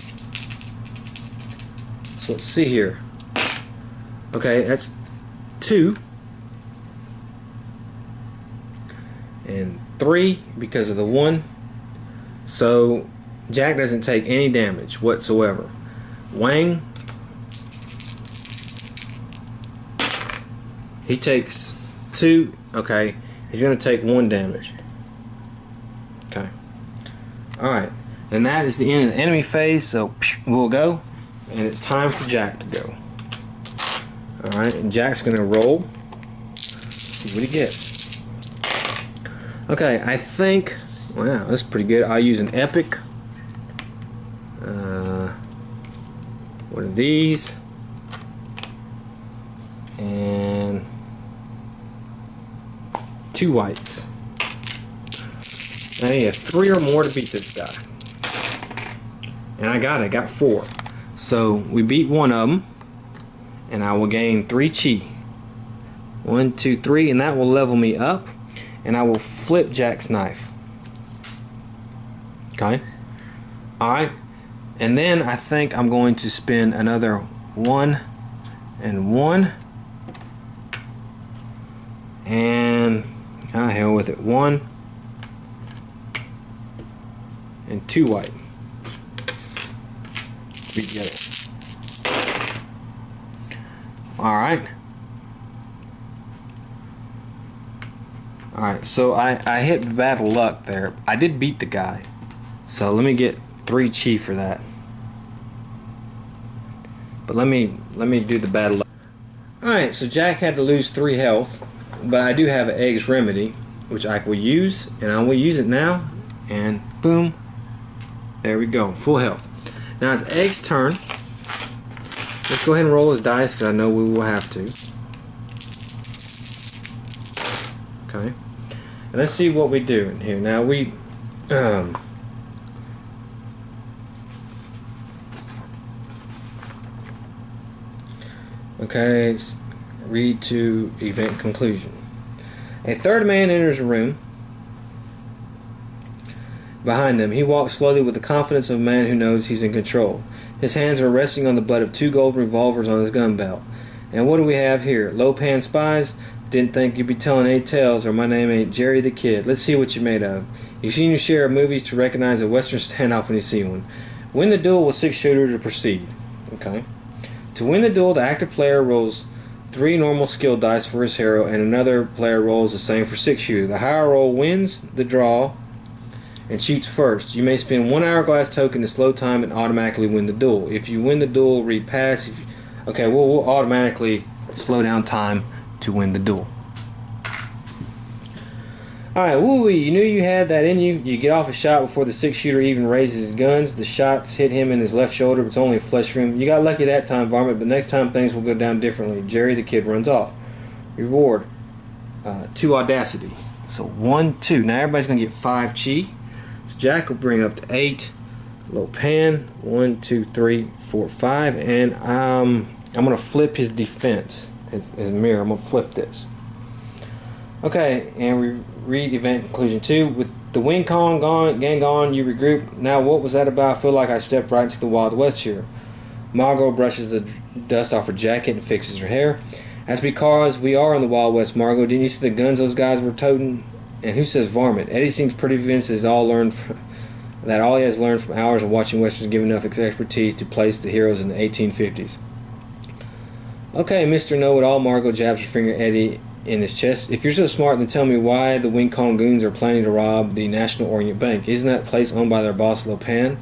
Speaker 1: So let's see here. Okay, that's 2. And 3 because of the 1. So Jack doesn't take any damage whatsoever. Wang, he takes 2. Okay, he's going to take 1 damage. Okay. Alright, and that is the end of the enemy phase, so we'll go, and it's time for Jack to go. Alright, and Jack's going to roll. See what he gets. Okay, I think, wow, that's pretty good. I'll use an epic. One of these. And 2 whites. I need 3 or more to beat this guy. And I got 4. So we beat one of them. And I will gain 3 chi. 1, 2, 3, and that will level me up. And I will flip Jack's knife. Okay. Alright. And then I think I'm going to spend another 1 and 1. And hell with it. 1 and 2 white. Together. Alright. Alright, so I hit battle luck there. I did beat the guy. So let me get 3 chi for that. But let me do the battle luck. Alright, so Jack had to lose 3 health. But I do have an Egg's Remedy, which I will use. And I will use it now. And boom. There we go. Full health. Now it's Egg's turn. Let's go ahead and roll his dice because I know we will have to. Okay. And let's see what we do in here. Now we okay, read to event conclusion. A third man enters a room. Behind them, he walks slowly with the confidence of a man who knows he's in control. His hands are resting on the butt of 2 gold revolvers on his gun belt. And what do we have here? Lo Pan spies? Didn't think you'd be telling 8 tales, or my name ain't Jerry the Kid. Let's see what you're made of. You've seen your share of movies to recognize a western standoff when you see one. Win the duel with 6 shooters to proceed. Okay. To win the duel, the active player rolls 3 normal skill dice for his hero, and another player rolls the same for 6 shooter. The higher roll wins the draw and shoots first. You may spend 1 hourglass token to slow time and automatically win the duel. If you win the duel, read pass. Okay, we'll automatically slow down time to win the duel. Alright, woo-wee, you knew you had that in you. You get off a shot before the 6 shooter even raises his guns. The shots hit him in his left shoulder, but it's only a flesh wound. You got lucky that time, Varmint, but next time things will go down differently. Jerry the Kid runs off. Reward 2 audacity. So 1, 2. Now everybody's going to get 5 chi. So Jack will bring up to 8. Lo Pan 1, 2, 3, 4, 5, and I'm going to flip his defense. His mirror. I'm going to flip this. Okay, and we read event conclusion 2. With the Wing Kong gang gone, you regroup. Now, what was that about? I feel like I stepped right into the Wild West here. Margot brushes the dust off her jacket and fixes her hair. That's because we are in the Wild West, Margot. Didn't you see the guns those guys were toting? And who says varmint? Eddie seems pretty convinced that all he has learned from hours of watching westerns give enough expertise to place the heroes in the 1850s. Okay, Mr. Know-It-All, Margot jabs her finger at Eddie in his chest. If you're so smart, then tell me why the Wing Kong goons are planning to rob the National Orient Bank. Isn't that place owned by their boss, Lo Pan?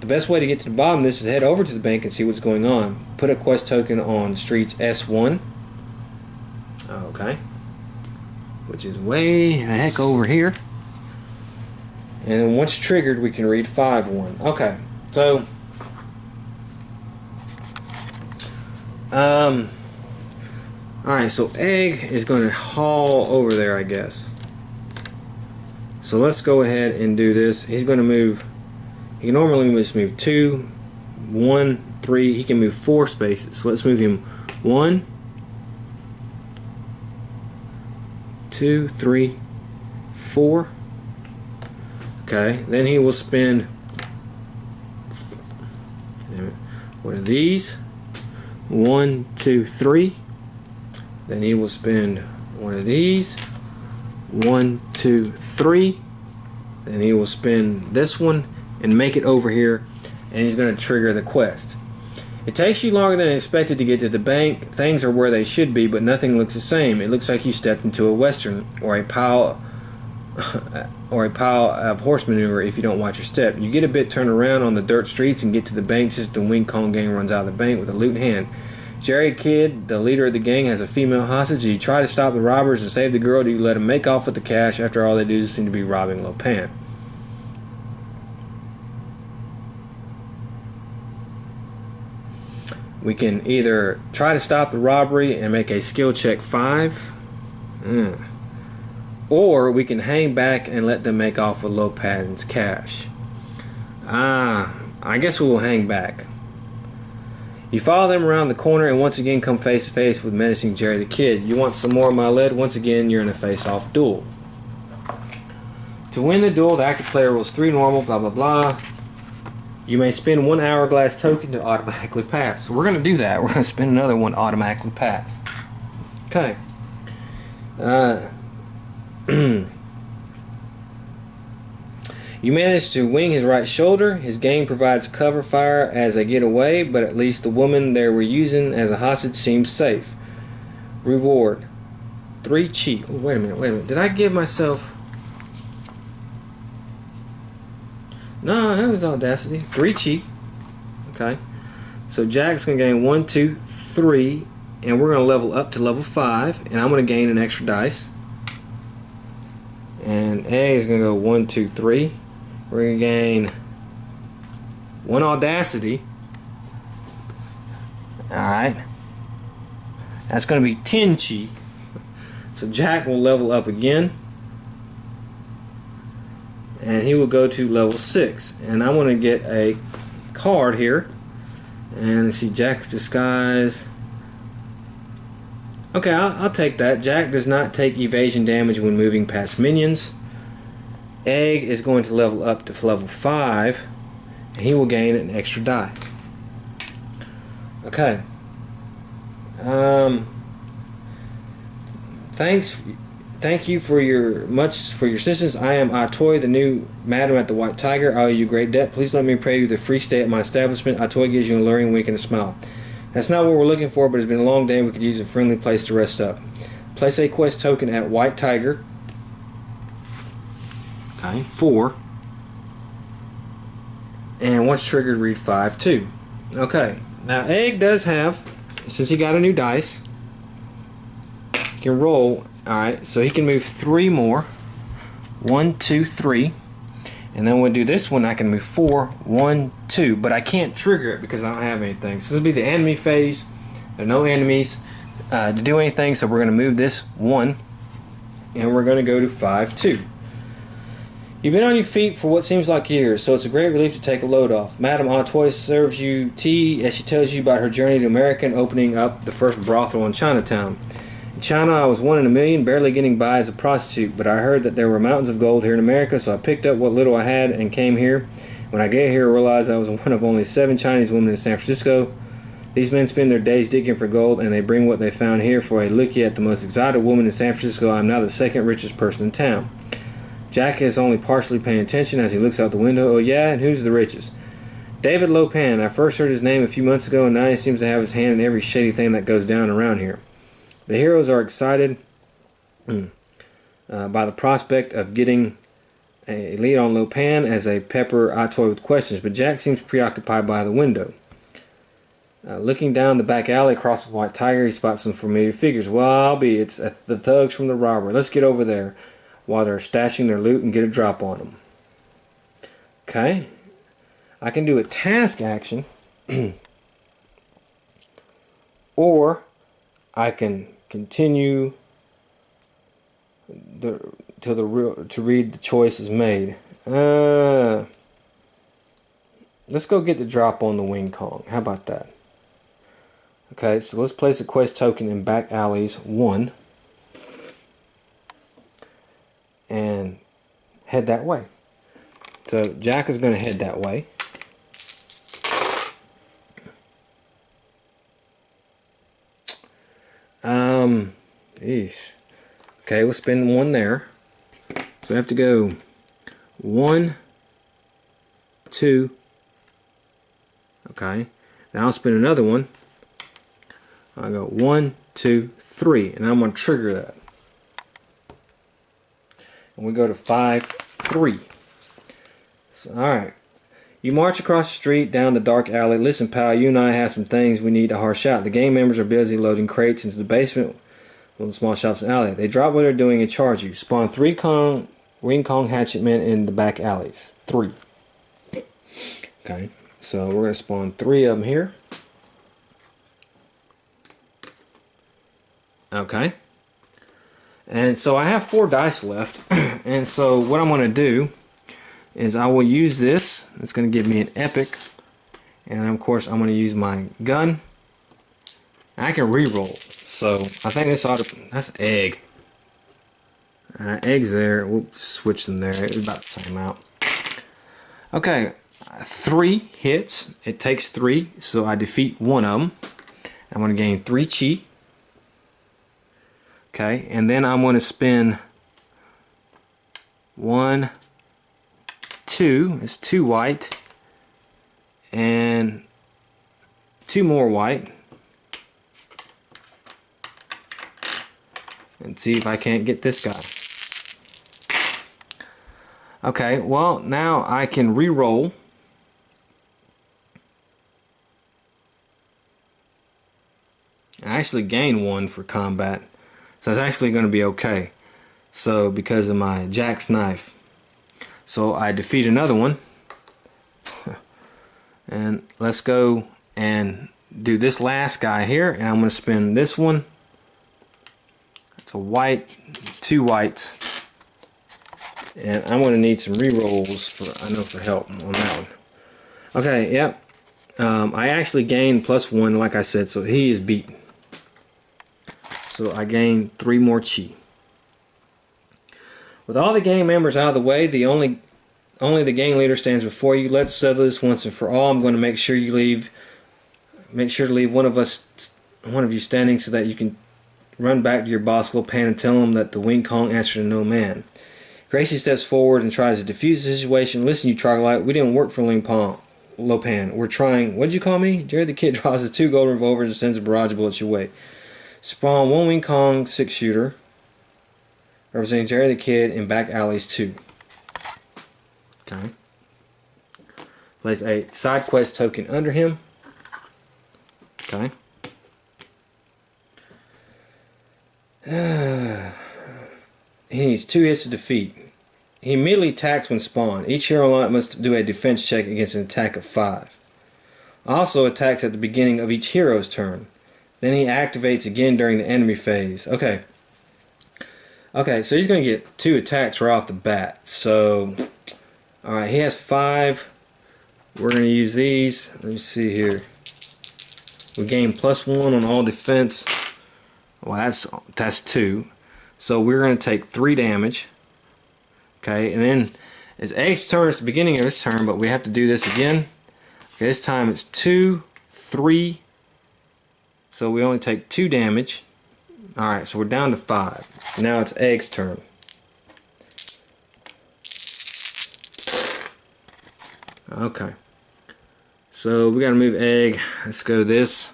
Speaker 1: The best way to get to the bottom of this is head over to the bank and see what's going on. Put a quest token on streets S1. Okay. Which is way the heck over here. And then once triggered, we can read 5-1. Okay. So, alright, so Egg is going to haul over there, I guess. So let's go ahead and do this. He's going to move. He can normally just move 2, 1, 3. He can move 4 spaces. So let's move him 1, 2, 3, 4. Okay, then he will spend one of these. 1, 2, 3. Then he will spend one of these. 1, 2, 3. Then he will spend this one and make it over here, and he's going to trigger the quest. It takes you longer than expected to get to the bank. Things are where they should be, but nothing looks the same. It looks like you stepped into a western or a pile of horse maneuver if you don't watch your step. You get a bit turned around on the dirt streets and get to the bank just as the Wing Kong gang runs out of the bank with a loot in hand. Jerry Kidd, the leader of the gang, has a female hostage. Do you try to stop the robbers and save the girl? Do you let them make off with the cash? After all, they do seem to be robbing Lo Pan. We can either try to stop the robbery and make a skill check 5, or we can hang back and let them make off with Lo Pan's cash. I guess we'll hang back. You follow them around the corner and once again come face to face with menacing Jerry the Kid. You want some more of my lead? Once again, you're in a face-off duel. To win the duel, the active player rolls 3 normal, blah blah blah. You may spend 1 hourglass token to automatically pass. So we're going to do that. We're going to spend another one to automatically pass. Okay. You manage to wing his right shoulder. His gang provides cover fire as they get away, but at least the woman they were using as a hostage seems safe. Reward 3 cheap. Oh, wait a minute. Did I give myself... No, that was Audacity. 3 cheap. Okay. So Jack's going to gain 1, 2, 3. And we're going to level up to level 5. And I'm going to gain an extra dice. And A is going to go 1, 2, 3. We're going to gain 1 Audacity. Alright. That's going to be 10 cheap. So Jack will level up again. And he will go to level 6. And I want to get a card here. And let's see, Jack's disguise. Okay, I'll take that. Jack does not take evasion damage when moving past minions. Egg is going to level up to level 5. And he will gain an extra die. Okay. Thank you for your assistance. I am Atoy, the new madam at the White Tiger. I owe you great debt. Please let me pay you the free stay at my establishment. Atoy gives you an alluring wink and a smile. That's not what we're looking for, but it's been a long day. We could use a friendly place to rest up. Place a quest token at White Tiger. Okay, 4. And once triggered, read 5-2. Okay, now Egg does have, since he got a new dice, he can roll. Alright, so he can move 3 more. 1, 2, 3. And then we'll do this one. I can move 4, 1, 2. But I can't trigger it because I don't have anything. So this will be the enemy phase. There are no enemies to do anything. So we're going to move this 1. And we're going to go to 5, 2. You've been on your feet for what seems like years, so it's a great relief to take a load off. Madame Antoine serves you tea as she tells you about her journey to America and opening up the first brothel in Chinatown. In China, I was 1 in a million, barely getting by as a prostitute, but I heard that there were mountains of gold here in America, so I picked up what little I had and came here. When I get here, I realized I was one of only 7 Chinese women in San Francisco. These men spend their days digging for gold, and they bring what they found here for a looky at the most exotic woman in San Francisco. I'm now the 2nd richest person in town. Jack is only partially paying attention as he looks out the window. Oh yeah, and who's the richest? David Lo Pan. I first heard his name a few months ago, and now he seems to have his hand in every shady thing that goes down around here. The heroes are excited by the prospect of getting a lead on Lo Pan as a pepper I toy with questions, but Jack seems preoccupied by the window. Looking down the back alley across the White Tiger, he spots some familiar figures. Well, I'll be. It's the thugs from the robbery. Let's get over there while they're stashing their loot and get a drop on them. Okay. I can do a task action, or I can continue to read the choice is made. Let's go get the drop on the Wing Kong. How about that? Okay, so let's place a quest token in back alleys 1 and head that way. So Jack is going to head that way. Okay, we'll spend 1 there. So we have to go 1, 2. Okay, now I'll spend another 1. I'll go 1, 2, 3, and I'm going to trigger that. And we go to 5, 3. So, alright. You march across the street, down the dark alley. Listen, pal, you and I have some things we need to harsh out. The gang members are busy loading crates into the basement of the small shops in the alley. They drop what they're doing and charge you. Spawn 3 Wing Kong hatchet men in the back alleys. 3. Okay, so we're going to spawn 3 of them here. Okay. And so I have 4 dice left. And so what I'm going to do is I will use this. It's going to give me an epic. And of course I'm going to use my gun. I can re-roll. So I think this ought to... That's egg. Eggs there. We'll switch them there. It's about the same amount. Okay. 3 hits. It takes 3. So I defeat 1 of them. I'm going to gain 3 chi. Okay. And then I'm going to spend 1... 2, it's 2 white and 2 more white, and see if I can't get this guy. Okay, well now I can re-roll. I actually gain 1 for combat, so it's actually going to be okay. So because of my Jack's knife. So I defeat another one. And let's go and do this last guy here. And I'm going to spin this one. It's a white, 2 whites. And I'm going to need some re-rolls for help on that one. Okay, yep. I actually gained +1, like I said, so he is beaten. So I gained 3 more chi. With all the gang members out of the way, only the gang leader stands before you. Let's settle this once and for all. I'm going to make sure to leave one of you standing so that you can run back to your boss Lo Pan and tell him that the Wing Kong answered to no man. Gracie steps forward and tries to defuse the situation. Listen, you troglodyte, we didn't work for Lo Pan. We're trying. What'd you call me? Jerry the Kid draws his 2 gold revolvers and sends a barrage of bullets your way. Spawn 1 Wing Kong 6-shooter. Representing Jerry the Kid in back alleys 2. Okay. Place a side quest token under him. Okay. He needs 2 hits to defeat. He immediately attacks when spawned. Each hero line must do a defense check against an attack of 5. Also attacks at the beginning of each hero's turn. Then he activates again during the enemy phase. Okay. Okay, so he's going to get 2 attacks right off the bat. So, alright, he has 5. We're going to use these. Let me see here. We gain +1 on all defense. Well, that's 2. So we're going to take 3 damage. Okay, and then it's Egg's turn. It's the beginning of his turn, but we have to do this again. Okay, this time it's 2, 3. So we only take 2 damage. Alright, so we're down to 5. Now it's Egg's turn. Okay. So we gotta move Egg. Let's go this.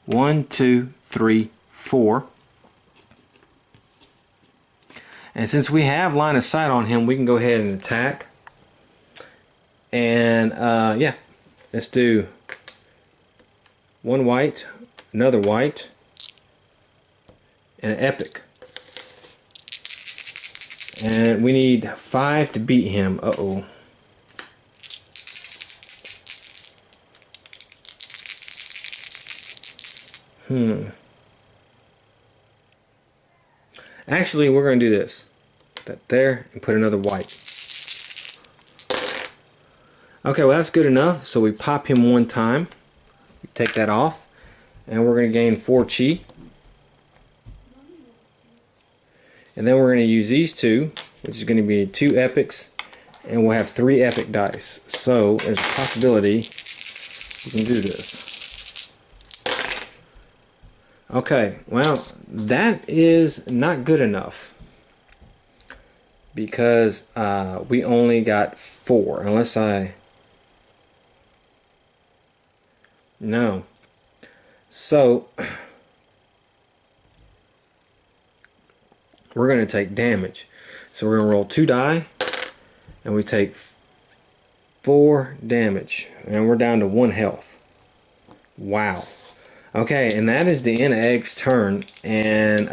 Speaker 1: 1, 2, 3, 4. And since we have line of sight on him, we can go ahead and attack. And yeah, let's do one white, another white, and an epic. And we need 5 to beat him. Uh-oh. Actually, we're going to do this. Put that there and put another white. Okay, well that's good enough. So we pop him one time. We take that off. And we're going to gain 4 chi. And then we're going to use these two, which is going to be 2 epics. And we'll have 3 epic dice. So there's a possibility we can do this. Okay, well, that is not good enough because we only got 4, unless no. So we're going to take damage. So we're going to roll 2 die, and we take 4 damage, and we're down to 1 health. Wow. Okay, and that is the end of Egg's turn, and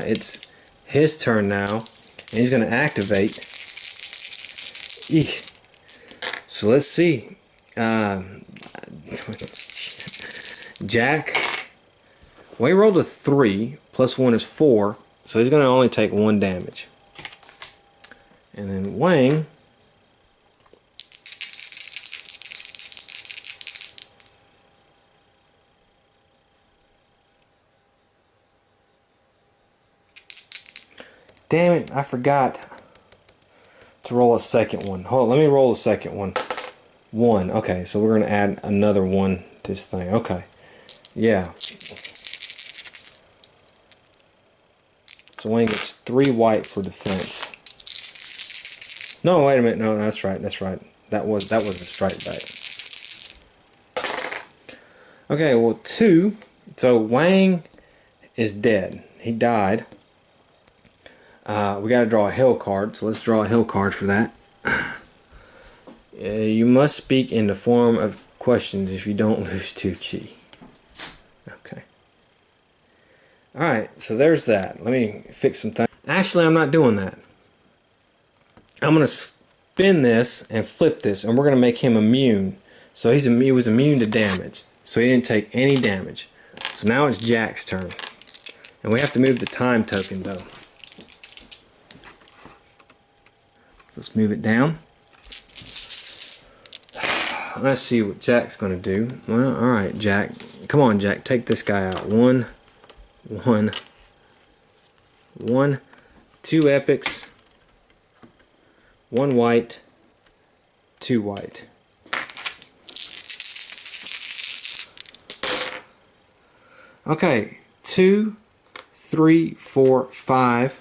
Speaker 1: it's his turn now, and he's going to activate. Eek. So let's see. Jack, well, he rolled a 3, plus 1 is 4, so he's going to only take 1 damage. And then Wang, damn it, I forgot to roll a second one. Hold on, let me roll a second one. 1. Okay, so we're going to add another 1 to this thing. Okay. Yeah. So Wayne gets 3 white for defense. No, wait a minute. No, that's right. That's right. That was a strike back. Okay, well 2. So Wang is dead. He died. We got to draw a hill card, so let's draw a hill card for that. You must speak in the form of questions if you don't lose 2 chi. Okay. Alright, so there's that. Let me fix some things. Actually, I'm not doing that. I'm going to spin this and flip this, and we're going to make him immune. So he was immune to damage, so he didn't take any damage. So now it's Jack's turn. And we have to move the time token, though. Let's move it down. Let's see what Jack's going to do. Well, alright, Jack. Come on, Jack. Take this guy out. 1, 1, 1, 2 epics, 1 white, 2 white. Okay, 2, 3, 4, 5.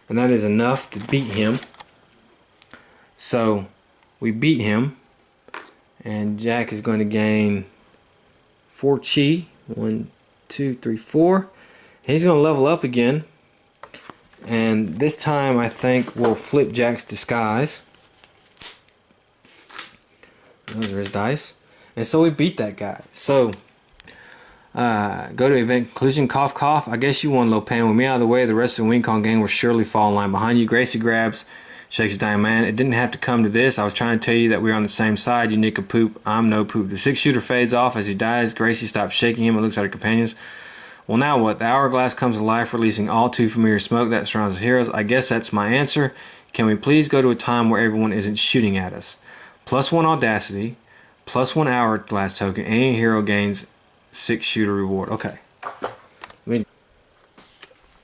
Speaker 1: And that is enough to beat him. So we beat him, and Jack is going to gain 4 chi. 1, 2, 3, 4. He's going to level up again, and this time I think we'll flip Jack's disguise. Those are his dice, and so we beat that guy. So go to event conclusion. Cough cough. I guess you won, Lo Pan. With me out of the way, the rest of the Wing Kong gang will surely fall in line behind you. Gracie grabs. Shakes his dying man. It didn't have to come to this. I was trying to tell you that we were on the same side. You nick a poop. I'm no poop. The 6-shooter fades off as he dies. Gracie stops shaking him and looks at her companions. Well, now what? The hourglass comes to life, releasing all too familiar smoke that surrounds the heroes. I guess that's my answer. Can we please go to a time where everyone isn't shooting at us? +1 audacity, +1 hourglass token. Any hero gains 6-shooter reward. Okay.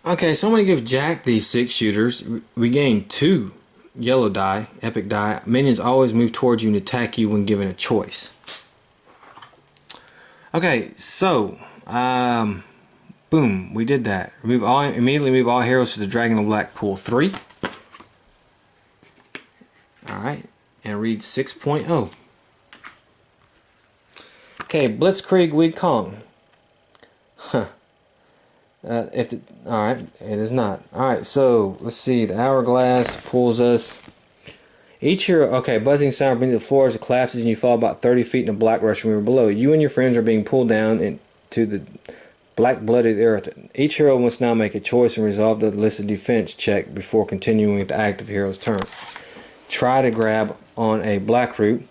Speaker 1: Okay, so I'm going to give Jack these 6 shooters. We gain 2 yellow die, epic die. Minions always move towards you and attack you when given a choice. Okay, so boom, we did that. Immediately move all heroes to the Dragon of Black pool 3. Alright, and read 6.0. Okay, Blitzkrieg Wing Kong. Huh. All right, it is not. All right, so let's see. The hourglass pulls us. Each hero, okay, buzzing sound beneath the floor as it collapses and you fall about 30 feet in a black rushing river below. You and your friends are being pulled down into the black-blooded earth. Each hero must now make a choice and resolve the listed defense check before continuing with the active hero's turn. Try to grab on a black root.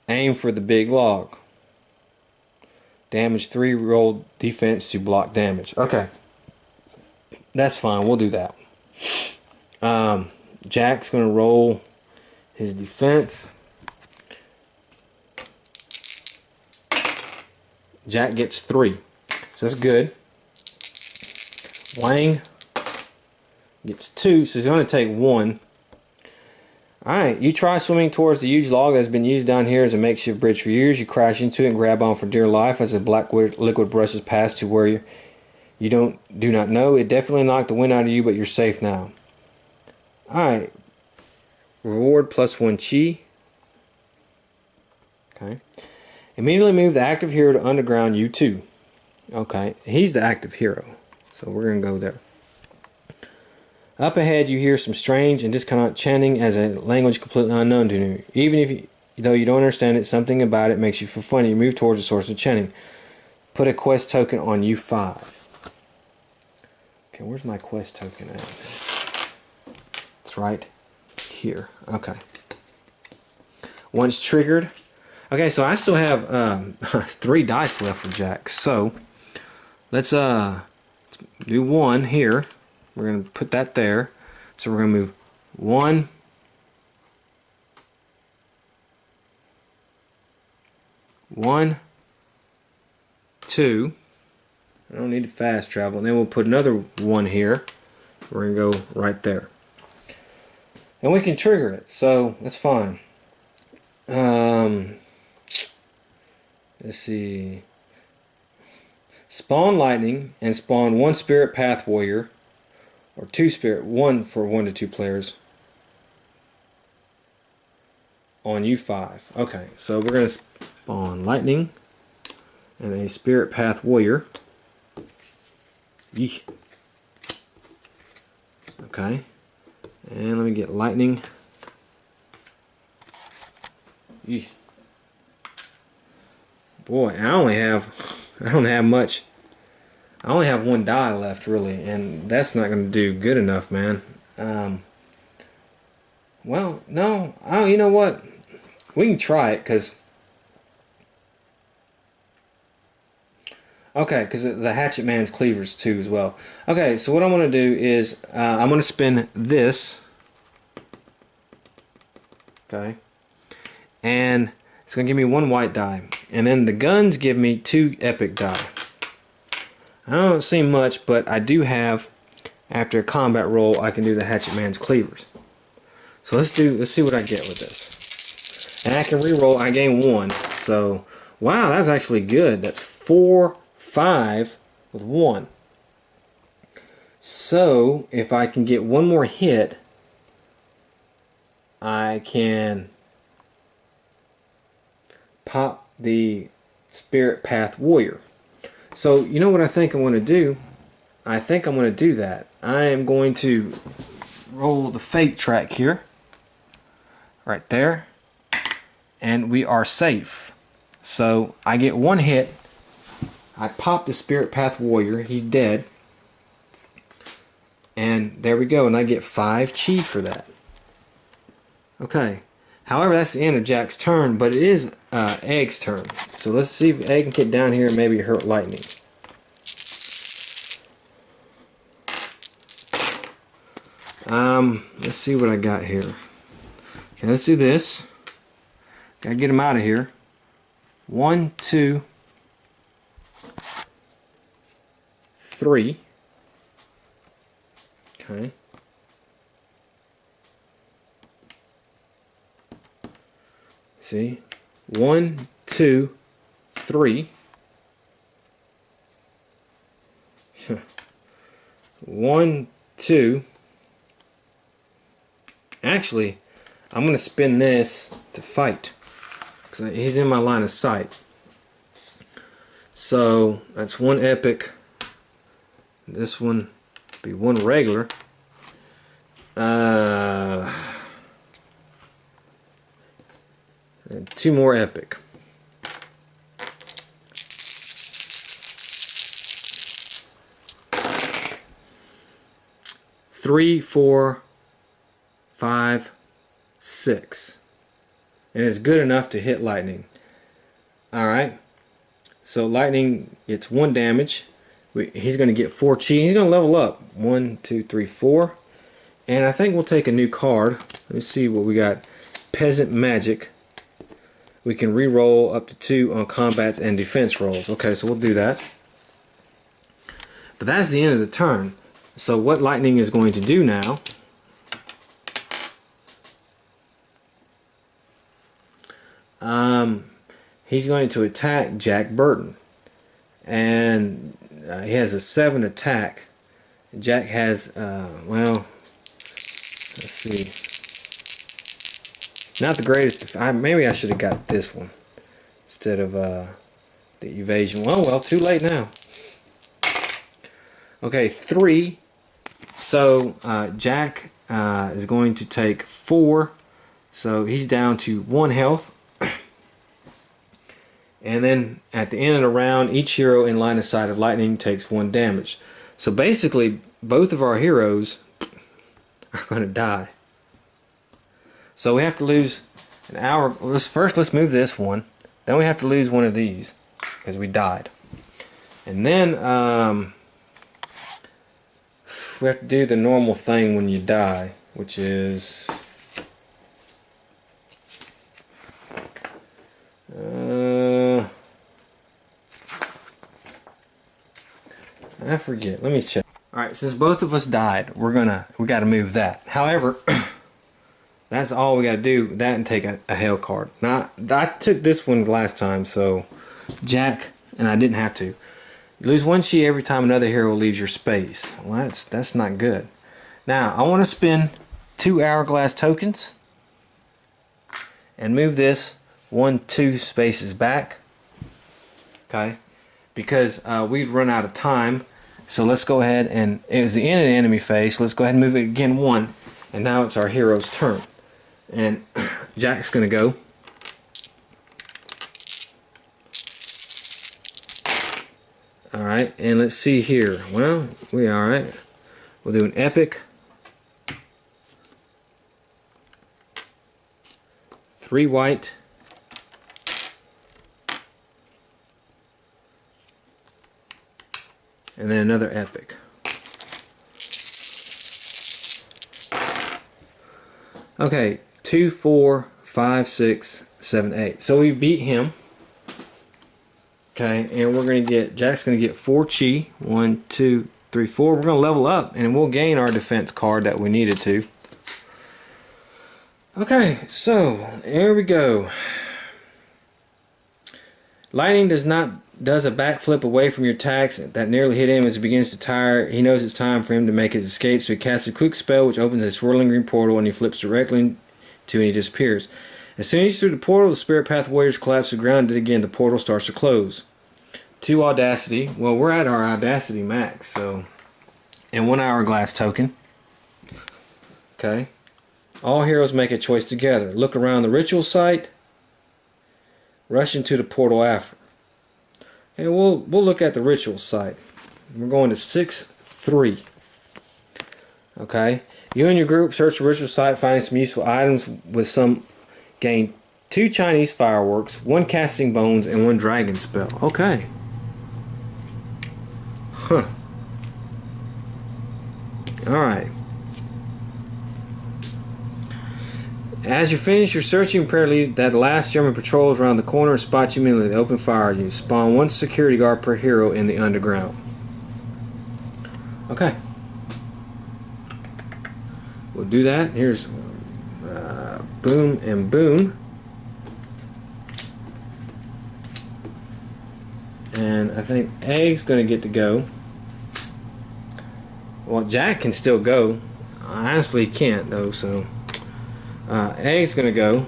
Speaker 1: Aim for the big log. Damage 3, roll defense to block damage. Okay. That's fine, we'll do that. Jack's going to roll his defense. Jack gets 3. So that's good. Wang gets 2, so he's going to take 1. Alright, you try swimming towards the huge log that has been used down here as a makeshift bridge for years. You crash into it and grab on for dear life as the black liquid brushes past to where you do not know. It definitely knocked the wind out of you, but you're safe now. Alright. Reward +1 chi. Okay. Immediately move the active hero to underground U2. Okay. He's the active hero. So we're going to go there. Up ahead you hear some strange and disconnected chanting as a language completely unknown to you. Even though you don't understand it, something about it makes you feel funny. You move towards the source of chanting. Put a quest token on U5. Okay, where's my quest token at? It's right here. Okay. Once triggered. Okay, so I still have 3 dice left for Jack. So let's do 1 here. We're going to put that there. So we're going to move 1, 1, 2. I don't need to fast travel. And then we'll put another 1 here. We're going to go right there. And we can trigger it, so that's fine. Let's see. Spawn lightning and spawn 1 spirit path warrior. Or 2 spirit, 1 for 1 to 2 players on U5. Okay, so we're going to spawn lightning and a spirit path warrior. Yeesh. Okay, and let me get lightning. Yeesh. Boy, I don't have much. I only have 1 die left, really, and that's not going to do good enough, man. Well, no, you know what? We can try it, because... Okay, because the Hatchet Man's cleavers, too, as well. Okay, so what I'm going to do is, I'm going to spin this. Okay. And it's going to give me 1 white die. And then the guns give me 2 epic die. I don't see much, but I do have, after a combat roll, I can do the Hatchet Man's cleavers. So let's see what I get with this. And I can re-roll, I gain 1. So, wow, that's actually good. That's 4, 5 with 1. So, if I can get 1 more hit, I can pop the Spirit Path Warrior. So, you know what I think I'm going to do? I think I'm going to do that. I am going to roll the fate track here. Right there. And we are safe. So, I get 1 hit. I pop the Spirit Path Warrior. He's dead. And there we go. And I get 5 chi for that. Okay. However, that's the end of Jack's turn, but it is Egg's turn. So let's see if Egg can get down here and maybe hurt lightning. Let's see what I got here. Okay, let's do this. Gotta get him out of here. 1, 2, 3. Okay. See? 1, 2, 3. 1, 2. Actually, I'm going to spin this to fight. Because he's in my line of sight. So, that's 1 epic This one be one regular. And 2 more epic. 3, 4, 5, 6. And it's good enough to hit lightning. Alright. So lightning gets 1 damage. He's going to get 4 chi. He's going to level up. 1, 2, 3, 4. And I think we'll take a new card. Let's see what we got. Peasant Magic. We can re-roll up to 2 on combats and defense rolls. Okay, so we'll do that. But that's the end of the turn. So what lightning is going to do now, he's going to attack Jack Burton. And he has a 7 attack. Jack has, well, let's see. Not the greatest. Maybe I should have got this one instead of the evasion. Well, too late now. Okay, 3. So Jack is going to take 4. So he's down to 1 health. And then at the end of the round, each hero in line of sight of lightning takes 1 damage. So basically, both of our heroes are going to die. So we have to lose an hour. Let's move this one. Then we have to lose one of these because we died. And then we have to do the normal thing when you die, which is I forget. Let me check. Alright, since both of us died, we gotta move that. However, that's all we gotta do, that and take a hell card. Now, I took this one last time, so Jack, and I didn't have to. You lose 1 chi every time another hero leaves your space. Well, that's not good. Now, I want to spend 2 hourglass tokens and move this 1, 2 spaces back. Okay, because we've run out of time. So let's go ahead, and it was the end of the enemy phase. Let's go ahead and move it again 1, and now it's our hero's turn. And Jack's gonna go. Alright, and let's see here. Well, we alright. We'll do an epic. 3 white. And then another epic. Okay, 2, 4, 5, 6, 7, 8. So we beat him. Okay, and we're going to get, Jack's going to get 4 chi. 1, 2, 3, 4. We're going to level up, and we'll gain our defense card that we needed to. Okay, so there we go. Lightning does a backflip away from your attacks that nearly hit him as he begins to tire. He knows it's time for him to make his escape, so he casts a quick spell which opens a swirling green portal, and he flips directly to and he disappears. As soon as he's through the portal, the Spirit Path Warriors collapse to the ground, and again the portal starts to close. 2 audacity. Well, we're at our audacity max, so, and 1 hourglass token. Okay. All heroes make a choice together. Look around the ritual site. Rush into the portal after. And we'll look at the ritual site. We're going to 6-3. Okay. You and your group search the ritual site, find some useful items with some. Gain 2 Chinese fireworks, 1 casting bones, and 1 dragon spell. Okay. Huh. Alright. As you finish your searching, apparently that last German patrol is around the corner and spot you immediately. They open fire. You spawn 1 security guard per hero in the underground. Okay. We'll do that. Here's boom and boom. And I think Egg's going to get to go. Well, Jack can still go. I honestly can't though, so Egg's going to go.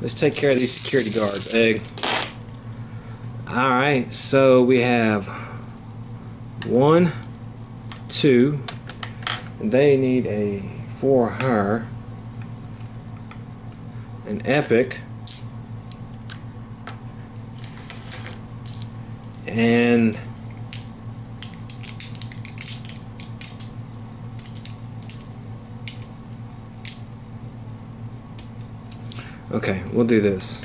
Speaker 1: Let's take care of these security guards, Egg. Alright, so we have 1, 2. And they need a 4 higher. An epic. And okay, we'll do this.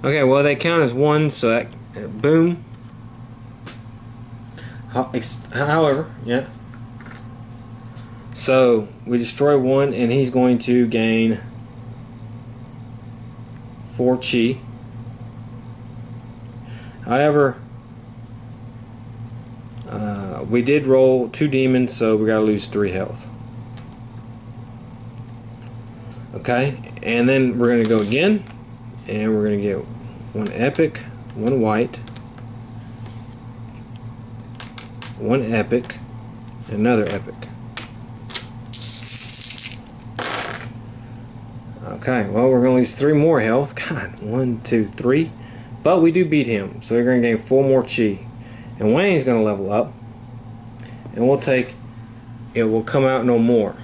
Speaker 1: Okay, well they count as 1, so that boom. However, yeah. So we destroy 1, and he's going to gain 4 chi. However, we did roll 2 demons, so we gotta lose 3 health. Okay, and then we're gonna go again, and we're gonna get 1 epic, 1 white, 1 epic, another epic. Okay, well we're gonna lose 3 more health. God, 1, 2, 3. But we do beat him, so we're gonna gain 4 more chi. And Wayne's gonna level up, and we'll take it. Will come out no more.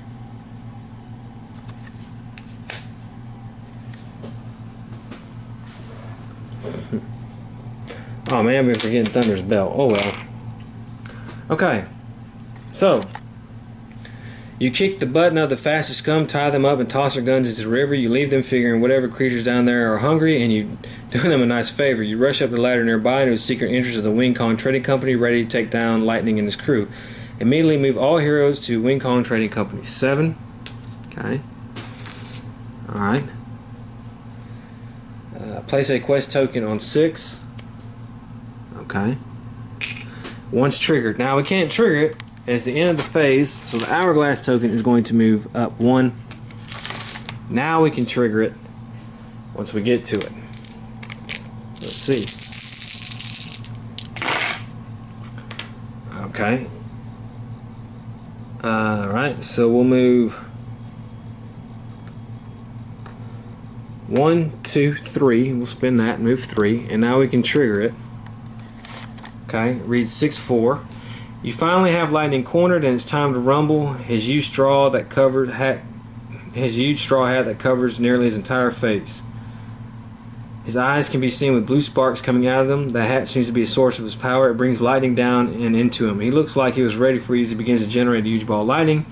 Speaker 1: Oh man, I've been forgetting Thunder's Bell. Oh well. Okay, so you kick the button of the fastest scum, tie them up, and toss their guns into the river. You leave them figuring whatever creatures down there are hungry, and you do them a nice favor. You rush up the ladder nearby to a secret entrance of the Wing Kong Trading Company, ready to take down Lightning and his crew. Immediately move all heroes to Wing Kong Trading Company 7. Okay. Alright. Place a quest token on 6. Okay. Once triggered. Now we can't trigger it as the end of the phase, so the hourglass token is going to move up 1. Now we can trigger it once we get to it. Let's see. Okay. Alright, so we'll move 1, 2, 3. We'll spin that and move 3, and now we can trigger it. Okay, read 6-4. You finally have Lightning cornered, and it's time to rumble. His huge straw hat that covers nearly his entire face. His eyes can be seen with blue sparks coming out of them. The hat seems to be a source of his power. It brings lightning down and into him. He looks like he was ready for you as he begins to generate a huge ball of lightning.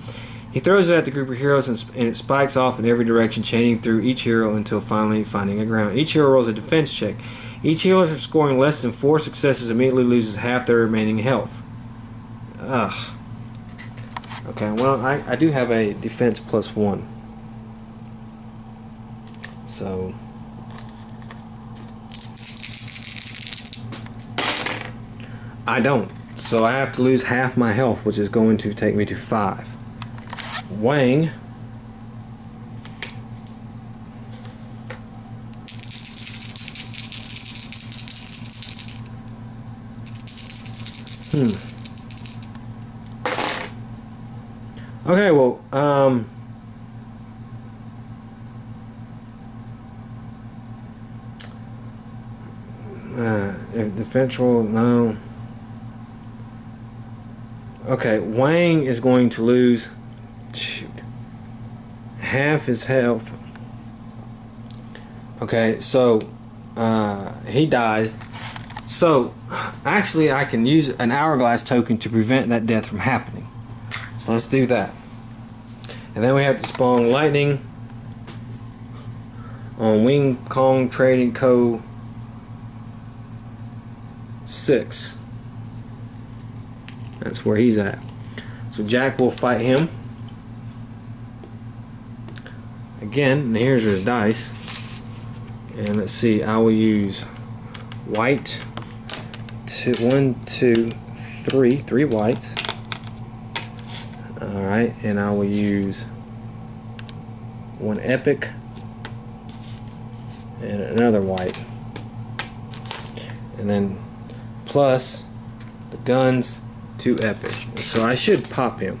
Speaker 1: He throws it at the group of heroes, and it spikes off in every direction, chaining through each hero until finally finding a ground. Each hero rolls a defense check. Each hero scoring less than 4 successes immediately loses half their remaining health. Ugh. Okay, well, I do have a defense +1. So I don't. So I have to lose half my health, which is going to take me to 5. Wang. Okay, well, if defense roll, no. Okay, Wang is going to lose, half his health. Okay, so he dies. So actually I can use an hourglass token to prevent that death from happening. So let's do that. And then we have to spawn Lightning on Wing Kong Trading Co. 6. That's where he's at. So Jack will fight him. Again, and here's his dice. And let's see, I will use white. 1, 2, 3. 3 whites. Alright, and I will use 1 epic and another white. And then plus the guns, 2 epic. So I should pop him.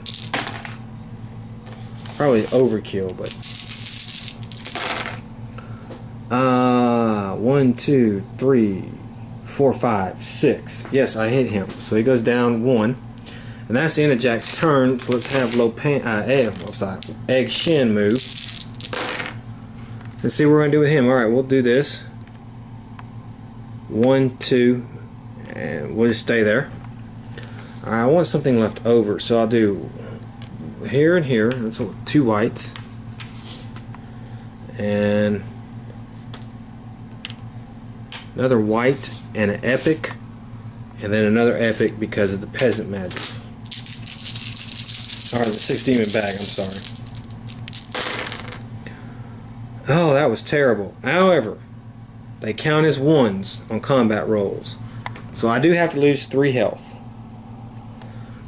Speaker 1: Probably overkill, but 1, 2, 3, 4, 5, 6. Yes, I hit him. So he goes down 1. And that's the end of Jack's turn. So let's have Egg Shin move. Let's see what we're going to do with him. Alright, we'll do this. 1, 2, and we'll just stay there. Alright, I want something left over, so I'll do here and here. That's 2 whites. And another white and an epic. And then another epic because of the peasant magic. Or the 6 demon bag, I'm sorry. Oh, that was terrible. However, they count as 1s on combat rolls. So I do have to lose 3 health.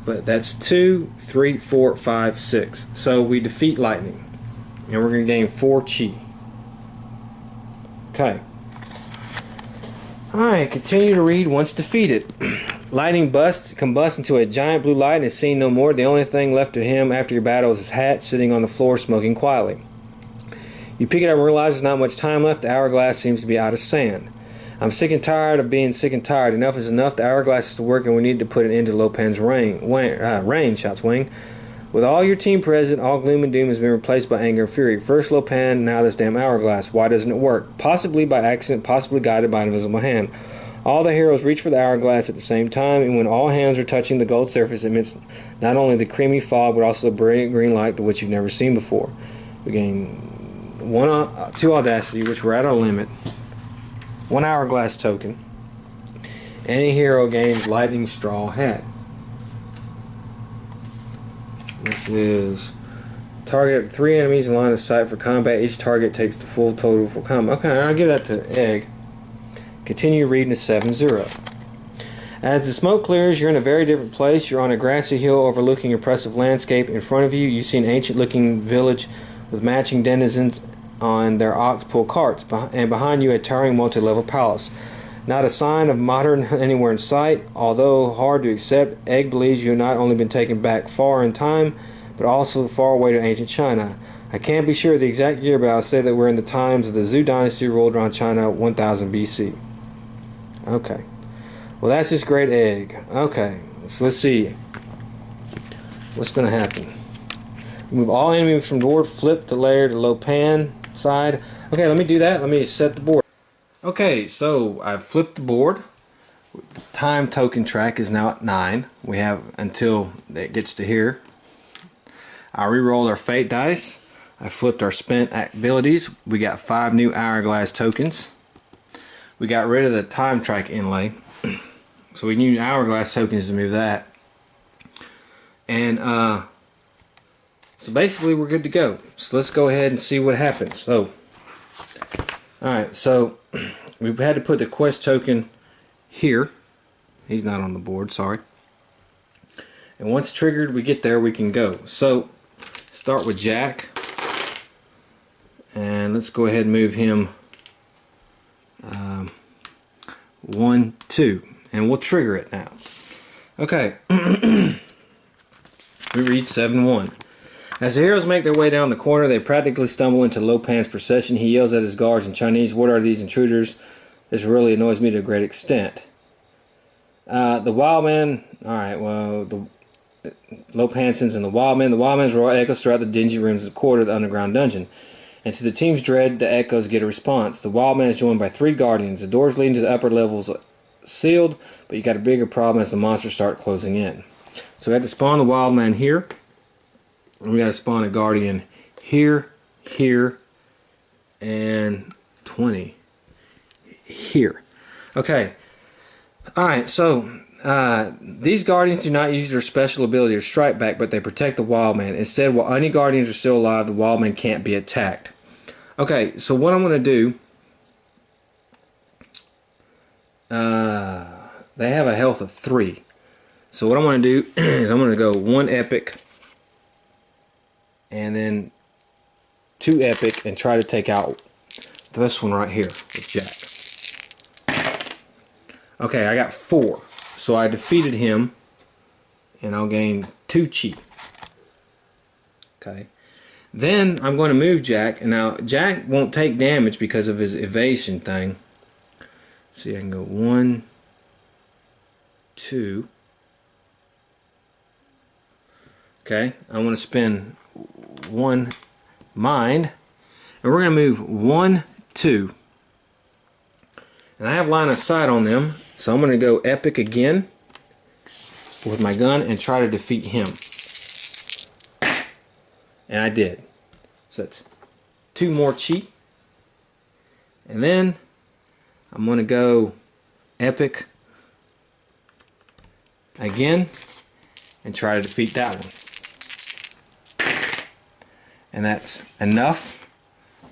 Speaker 1: But that's 2, 3, 4, 5, 6. So we defeat lightning. And we're going to gain 4 chi. Okay. Alright, continue to read once defeated. Lightning combusts into a giant blue light and is seen no more. The only thing left of him after your battle is his hat, sitting on the floor smoking quietly. You pick it up and realize there's not much time left. The hourglass seems to be out of sand. I'm sick and tired of being sick and tired. Enough is enough. The hourglass is to work and we need to put an end to Lo Pan's reign, shouts Wing. With all your team present, all gloom and doom has been replaced by anger and fury. First Lo Pan, now this damn hourglass. Why doesn't it work? Possibly by accident, possibly guided by an invisible hand. All the heroes reach for the hourglass at the same time, and when all hands are touching the gold surface, it emits not only the creamy fog, but also the brilliant green light to which you've never seen before. We gain 2 audacity, which we're at our limit. 1 hourglass token. Any hero gains lightning straw hat. This is target 3 enemies in line of sight for combat. Each target takes the full total for combat. Okay, I'll give that to Egg. Continue reading to 7-0. As the smoke clears, you're in a very different place. You're on a grassy hill overlooking an impressive landscape. In front of you, you see an ancient-looking village with matching denizens on their ox-pull carts, and behind you a towering multi-level palace. Not a sign of modern anywhere in sight. Although hard to accept, Egg believes you have not only been taken back far in time, but also far away to ancient China. I can't be sure of the exact year, but I'll say that we're in the times of the Zhou dynasty ruled around China 1000 BC. Okay. Well, that's just great, Egg. Okay. So let's see. What's going to happen? Remove all enemies from the board. Flip the layer to Lo Pan side. Okay, let me do that. Let me set the board. Okay, so I've flipped the board. The time token track is now at 9. We have until it gets to here. I re-rolled our fate dice. I flipped our spent abilities. We got 5 new hourglass tokens. We got rid of the time track inlay. So we need hourglass tokens to move that. And so basically we're good to go. So let's go ahead and see what happens. So alright, so we had to put the quest token here. He's not on the board, sorry. And once triggered, we get there, we can go. So start with Jack. And let's go ahead and move him 1, 2. And we'll trigger it now. Okay. We read 7-1. As the heroes make their way down the corner, they practically stumble into Lo Pan's procession. He yells at his guards in Chinese, "What are these intruders? This really annoys me to a great extent." The wild man, alright, well, Lo Pan sends in the wild man. The wild man's roar echoes throughout the dingy rooms of the corridor of the underground dungeon. And to the team's dread, the echoes get a response. The wild man is joined by 3 guardians. The doors leading to the upper levels are sealed, but you got a bigger problem as the monsters start closing in. So we have to spawn the wild man here. And we got to spawn a guardian here, here, and 20 here. Okay. Alright, so these guardians do not use their special ability or strike back, but they protect the wild man. Instead, while any guardians are still alive, the wild man can't be attacked. Okay, so what I'm going to do, they have a health of 3. So what I'm going to do is I'm going to go 1 epic and then 2 epic and try to take out this one right here with Jack. Okay, I got 4. So I defeated him and I'll gain 2 chi. Okay. Then I'm going to move Jack, and now Jack won't take damage because of his evasion thing. See, I can go 1, 2. Okay, I want to spend 1 mind, and we're going to move 1, 2. And I have line of sight on them, so I'm going to go epic again with my gun and try to defeat him. And I did. So that's 2 more chi. And then I'm going to go epic again and try to defeat that one. And that's enough.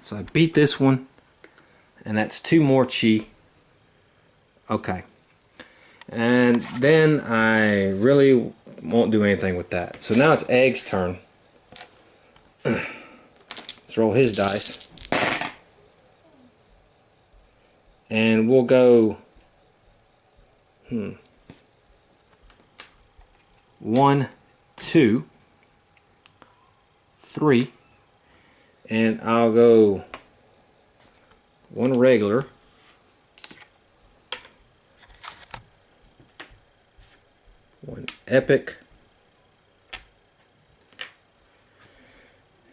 Speaker 1: So I beat this one, and that's 2 more chi. Okay. And then I really won't do anything with that. So now it's Egg's turn. Let's roll his dice. And we'll go 1, 2, 3, and I'll go 1 regular, 1 epic,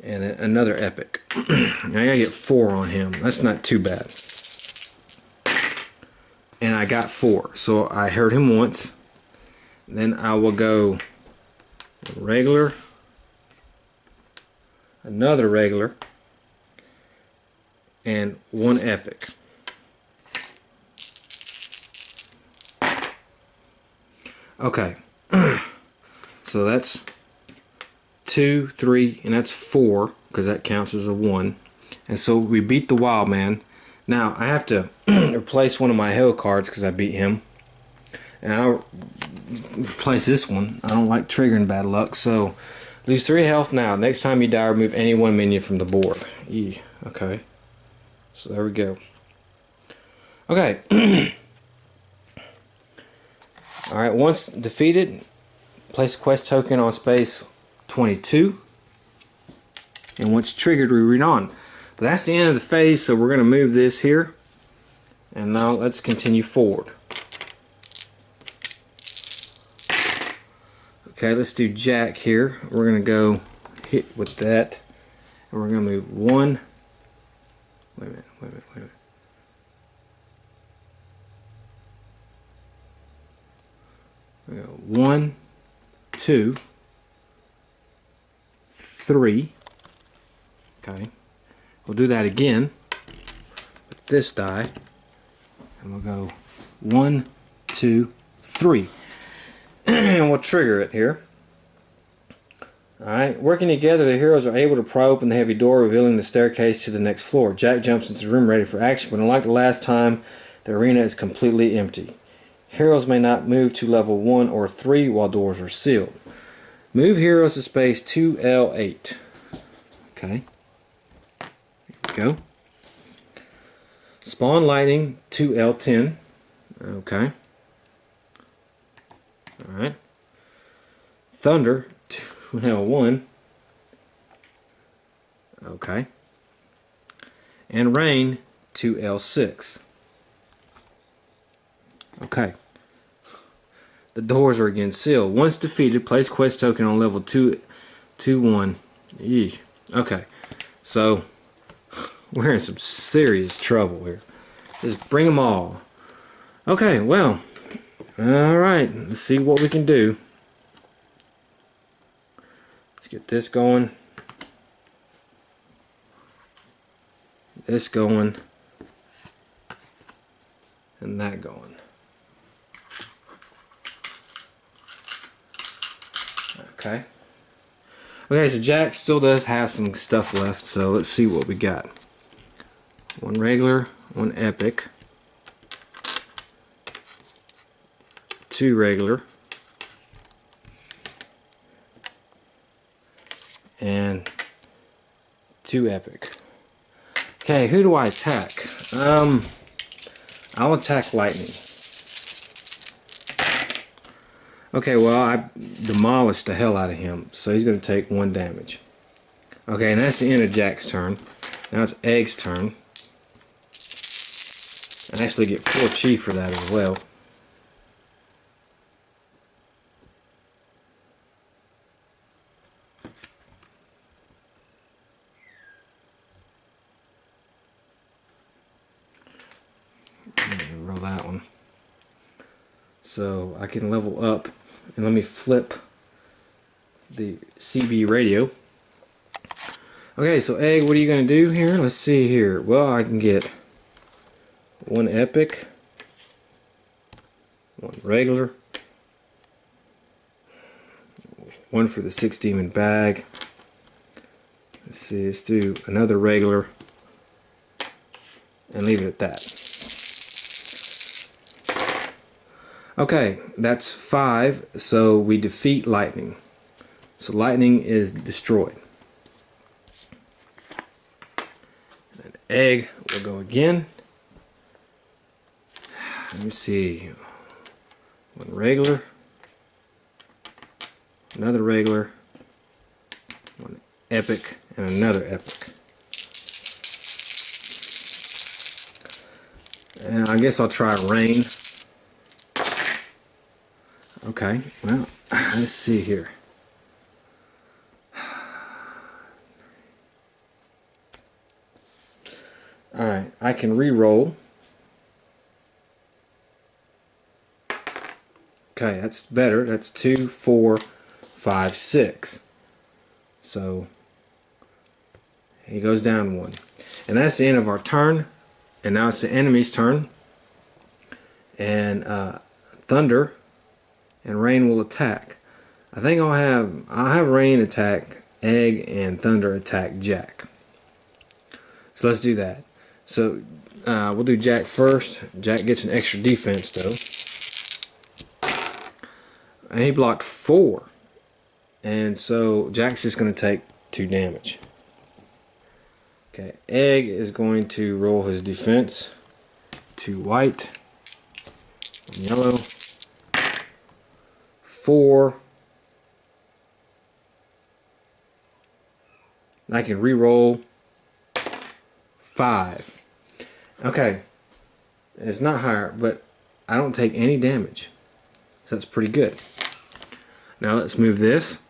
Speaker 1: and then another epic. Now I gotta get 4 on him. That's not too bad. And I got 4, so I hurt him once. Then I will go regular, another regular, and 1 epic. Okay, so that's 2, 3, and that's 4, because that counts as a 1. And so we beat the wild man. Now I have to replace one of my hell cards because I beat him, and I'll replace this one. I don't like triggering bad luck, so lose 3 health now. Next time you die, remove any 1 minion from the board. Okay, so there we go. Okay. Alright, once defeated, place a quest token on space 22, and once triggered, we read on. But that's the end of the phase, so we're going to move this here, and now let's continue forward. Okay, let's do Jack here. We're going to go hit with that, and we're going to move 1. Wait a minute. We go 1, 2, 3. Okay, we'll do that again with this die, and we'll go 1, 2, 3, and we'll trigger it here. Alright, working together, the heroes are able to pry open the heavy door, revealing the staircase to the next floor. Jack jumps into the room ready for action, but unlike the last time, the arena is completely empty. Heroes may not move to level 1 or 3 while doors are sealed. Move heroes to space 2L8. Okay. Here we go. Spawn lightning 2L10. Okay. Alright. Thunder 2L1. Okay. And rain 2L6. Okay. The doors are again sealed. Once defeated, place quest token on level 2-1. Eesh. Okay. So we're in some serious trouble here. Just bring them all. Okay, well. Alright. Let's see what we can do. Let's get this going. This going. And that going. Okay. Okay, so Jack still does have some stuff left, so let's see what we got. 1 regular, 1 epic, 2 regular, and 2 epic. Okay, who do I attack? I'll attack lightning. Okay, well, I demolished the hell out of him, so he's going to take 1 damage. Okay, and that's the end of Jack's turn. Now it's Egg's turn. I actually get 4 chi for that as well. all that one. So I can level up, and let me flip the CB radio. Okay, so egg, what are you going to do here? Let's see here. Well, I can get one epic, one regular, one for the 6 demon bag. Let's see, let's do another regular and leave it at that. Okay, that's 5, so we defeat lightning. So lightning is destroyed. And egg will go again. Let me see. One regular, another regular, one epic, and another epic. And I guess I'll try rain. Okay, well, let's see here. Alright, I can re-roll. Okay, that's better. That's 2, 4, 5, 6. So he goes down 1. And that's the end of our turn. And now it's the enemy's turn. And thunder and rain will attack. I think I'll have rain attack egg and thunder attack Jack. So let's do that. So we'll do Jack first. Jack gets an extra defense though. And he blocked 4. And so Jack's just going to take 2 damage. Okay, egg is going to roll his defense. 2 white, 1 yellow, 4. I can re-roll 5. Okay, it's not higher, but I don't take any damage, so that's pretty good. Now let's move this,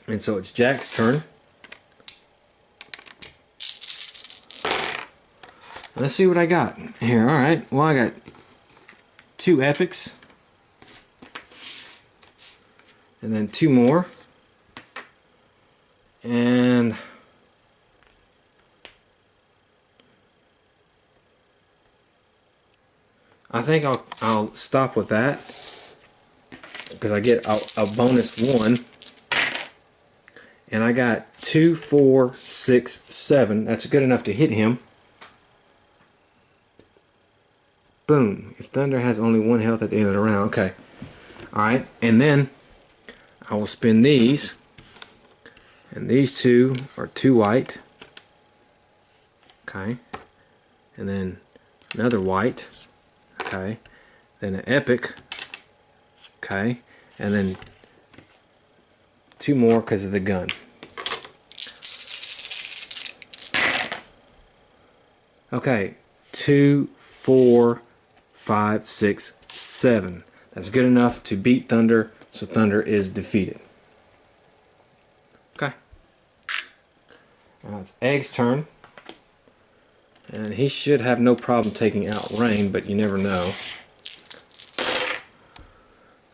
Speaker 1: and so it's Jack's turn. Let's see what I got here. Alright, well I got 2 epics. And then 2 more. And I think I'll stop with that. Because I get a bonus 1. And I got 2, 4, 6, 7. That's good enough to hit him. Boom. If thunder has only 1 health at the end of the round. Okay. Alright. And then I will spin these. And these 2 are 2 white. Okay. And then another white. Okay. Then an epic. Okay. And then 2 more because of the gun. Okay. 2, 4, 5, 6, 7. That's good enough to beat thunder, so thunder is defeated. Okay. Now it's Egg's turn. And he should have no problem taking out rain, but you never know.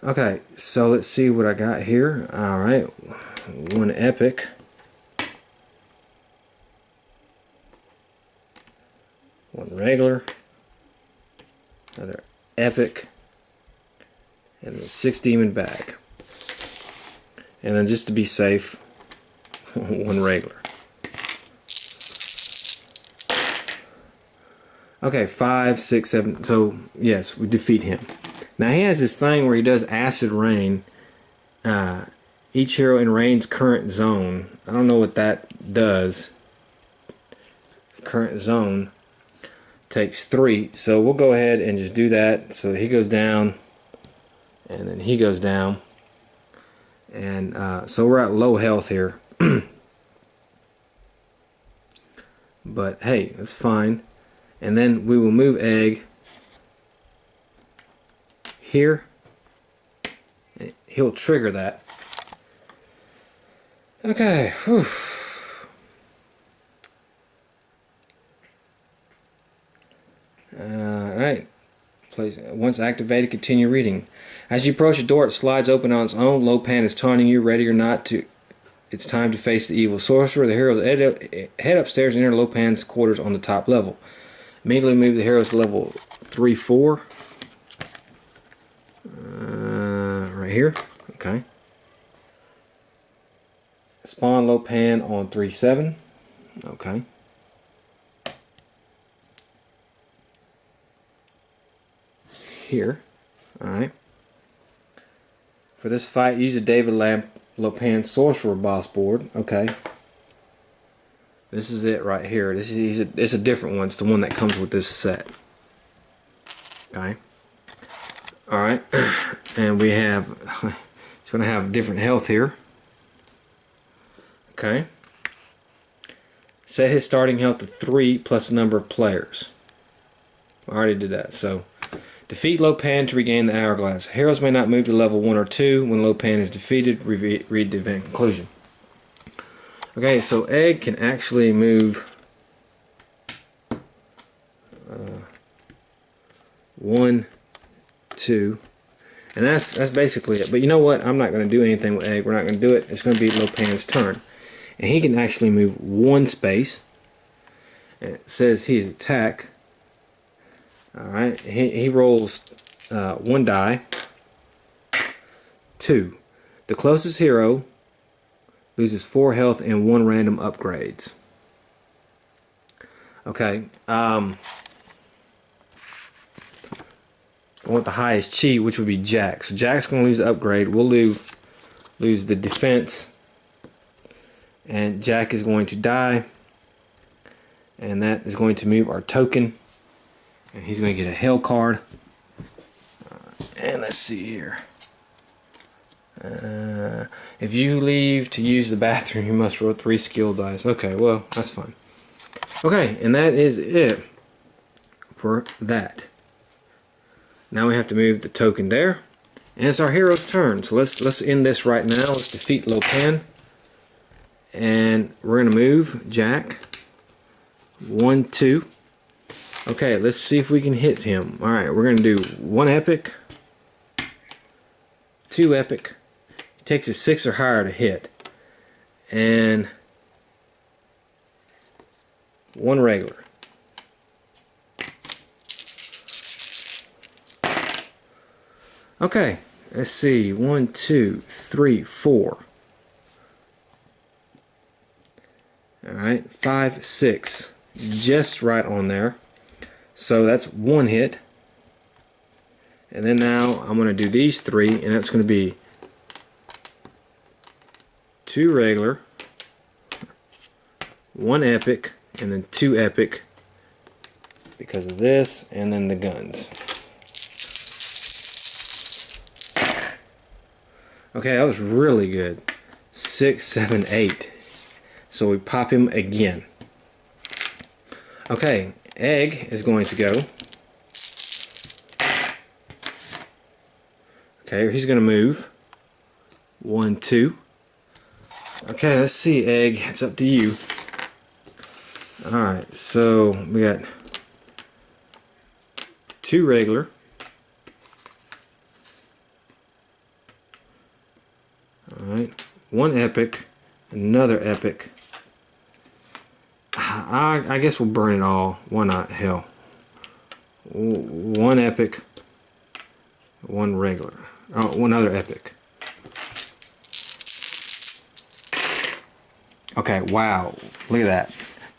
Speaker 1: Okay, so let's see what I got here. Alright, 1 epic. One regular. Another epic. And a 6 demon bag. And then just to be safe, 1 regular. Okay, 5, 6, 7. So yes, we defeat him. Now he has this thing where he does acid rain. Each hero in rain's current zone. I don't know what that does. Current zone takes 3. So we'll go ahead and just do that. So he goes down. And then he goes down. And so we're at low health here. But hey, that's fine. And then we will move Egg here. He'll trigger that. Okay. Whew. Alright. Place once activated, continue reading. As you approach the door, it slides open on its own. Lo Pan is taunting you, ready or not to. It's time to face the evil sorcerer. The heroes head upstairs and enter Lo Pan's quarters on the top level. Immediately move the heroes to level 3-4. Right here. Okay. Spawn Lo Pan on 3-7. Okay. Here. Alright. For this fight, use a David Lo Pan Sorcerer boss board. Okay. This is it right here. It's a different one. It's the one that comes with this set. Okay. Alright. And we have... It's going to have different health here. Okay. Set his starting health to 3 plus the number of players. I already did that. So... Defeat Lo Pan to regain the hourglass. Heroes may not move to level 1 or 2. When Lo Pan is defeated, read the event conclusion. Okay, so Egg can actually move 1, 2, and that's basically it. But you know what? I'm not going to do anything with Egg. We're not going to do it. It's going to be Lo Pan's turn, and he can actually move 1 space. And it says he's attack. Alright, he rolls 1 die. 2. The closest hero loses 4 health and 1 random upgrades. Okay, I want the highest chi, which would be Jack. So Jack's going to lose the upgrade. We'll lose the defense. And Jack is going to die. And that is going to move our token. And he's going to get a hell card. And let's see here. If you leave to use the bathroom, you must roll 3 skill dice. Okay, well, that's fine. Okay, and that is it for that. Now we have to move the token there. And it's our hero's turn. So let's end this right now. Let's defeat Lo Pan. And we're going to move Jack. 1, 2. Okay, let's see if we can hit him. Alright, we're going to do 1 epic, 2 epic. It takes a 6 or higher to hit. And 1 regular. Okay, let's see. 1, 2, 3, 4. Alright, 5, 6. Just right on there. So that's 1 hit. And then now I'm going to do these 3, and that's going to be 2 regular, 1 epic, and then 2 epic because of this, and then the guns. Okay, that was really good. 6, 7, 8. So we pop him again. Okay, Egg is going to go. Okay, he's going to move. 1, 2. Okay, let's see, Egg. It's up to you. Alright, so we got 2 regular. Alright, 1 epic. Another epic. I guess we'll burn it all. Why not? Hell. 1 epic. 1 regular. Oh, 1 other epic. Okay, wow. Look at that.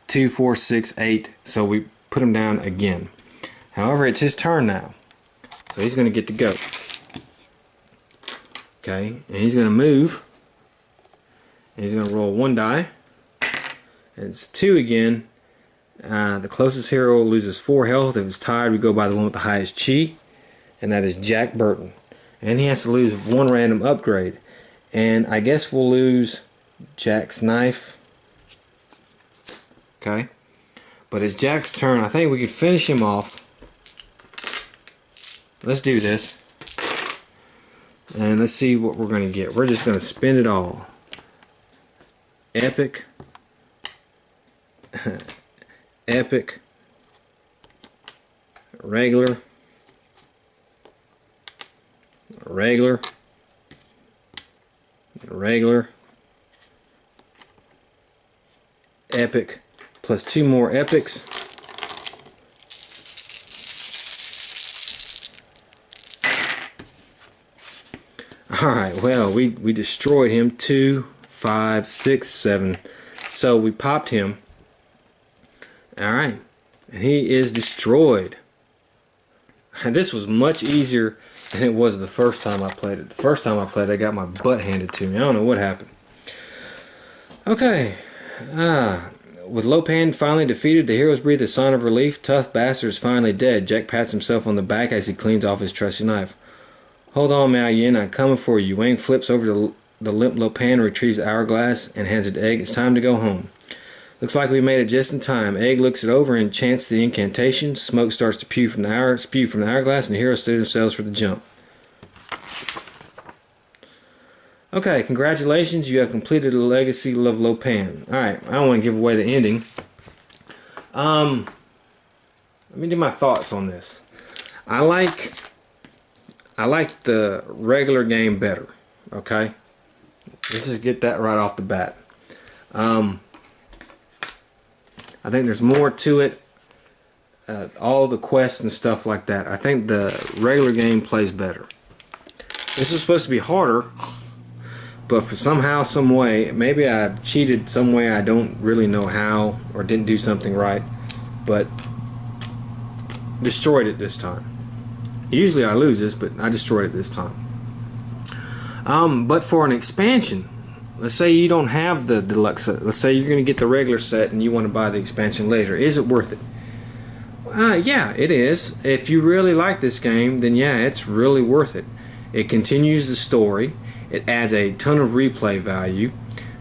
Speaker 1: 2, 4, 6, 8. So we put him down again. However, it's his turn now. So he's going to get to go. Okay, and he's going to move. And he's going to roll 1 die. And it's 2 again. The closest hero loses 4 health. If it's tied, we go by the one with the highest chi. And that is Jack Burton. And he has to lose 1 random upgrade. And I guess we'll lose Jack's knife. Okay. But it's Jack's turn. I think we can finish him off. Let's do this. And let's see what we're going to get. We're just going to spend it all. Epic. Epic. Regular. regular, regular, epic, plus 2 more epics. Alright, well, we destroyed him. 2, 5, 6, 7. So we popped him. Alright, and he is destroyed. And this was much easier than it was the first time I played it. The first time I played it, I got my butt handed to me. I don't know what happened. Okay. With Lo Pan finally defeated, the heroes breathe a sign of relief. Tough bastard is finally dead. Jack pats himself on the back as he cleans off his trusty knife. Hold on, Mao Yin, I'm coming for you. Wang flips over to the limp Lo Pan, retrieves the hourglass, and hands it to Egg. It's time to go home. Looks like we made it just in time. Egg looks it over and chants the incantation. Smoke starts to spew from the hourglass, and the heroes steady themselves for the jump. Okay, congratulations, you have completed the legacy of Lo Pan. Alright, I don't want to give away the ending. Let me do my thoughts on this. I like the regular game better. Okay? Let's just get that right off the bat. I think there's more to it. All the quests and stuff like that. I think the regular game plays better. This is supposed to be harder, but for somehow, some way, maybe I cheated some way, I don't really know how, or didn't do something right, but destroyed it this time. Usually I lose this, but I destroyed it this time. But for an expansion, let's say you don't have the deluxe set. Let's say you're going to get the regular set and you want to buy the expansion later. Is it worth it? Yeah, it is. If you really like this game, then yeah, it's really worth it. It continues the story. It adds a ton of replay value.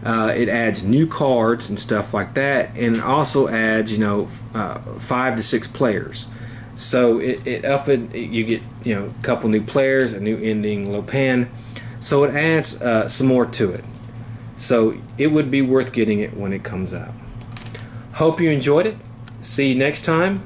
Speaker 1: It adds new cards and stuff like that, and it also adds, 5 to 6 players. So you get a couple new players, a new ending, Lo Pan. So it adds some more to it. So it would be worth getting it when it comes out. Hope you enjoyed it. See you next time.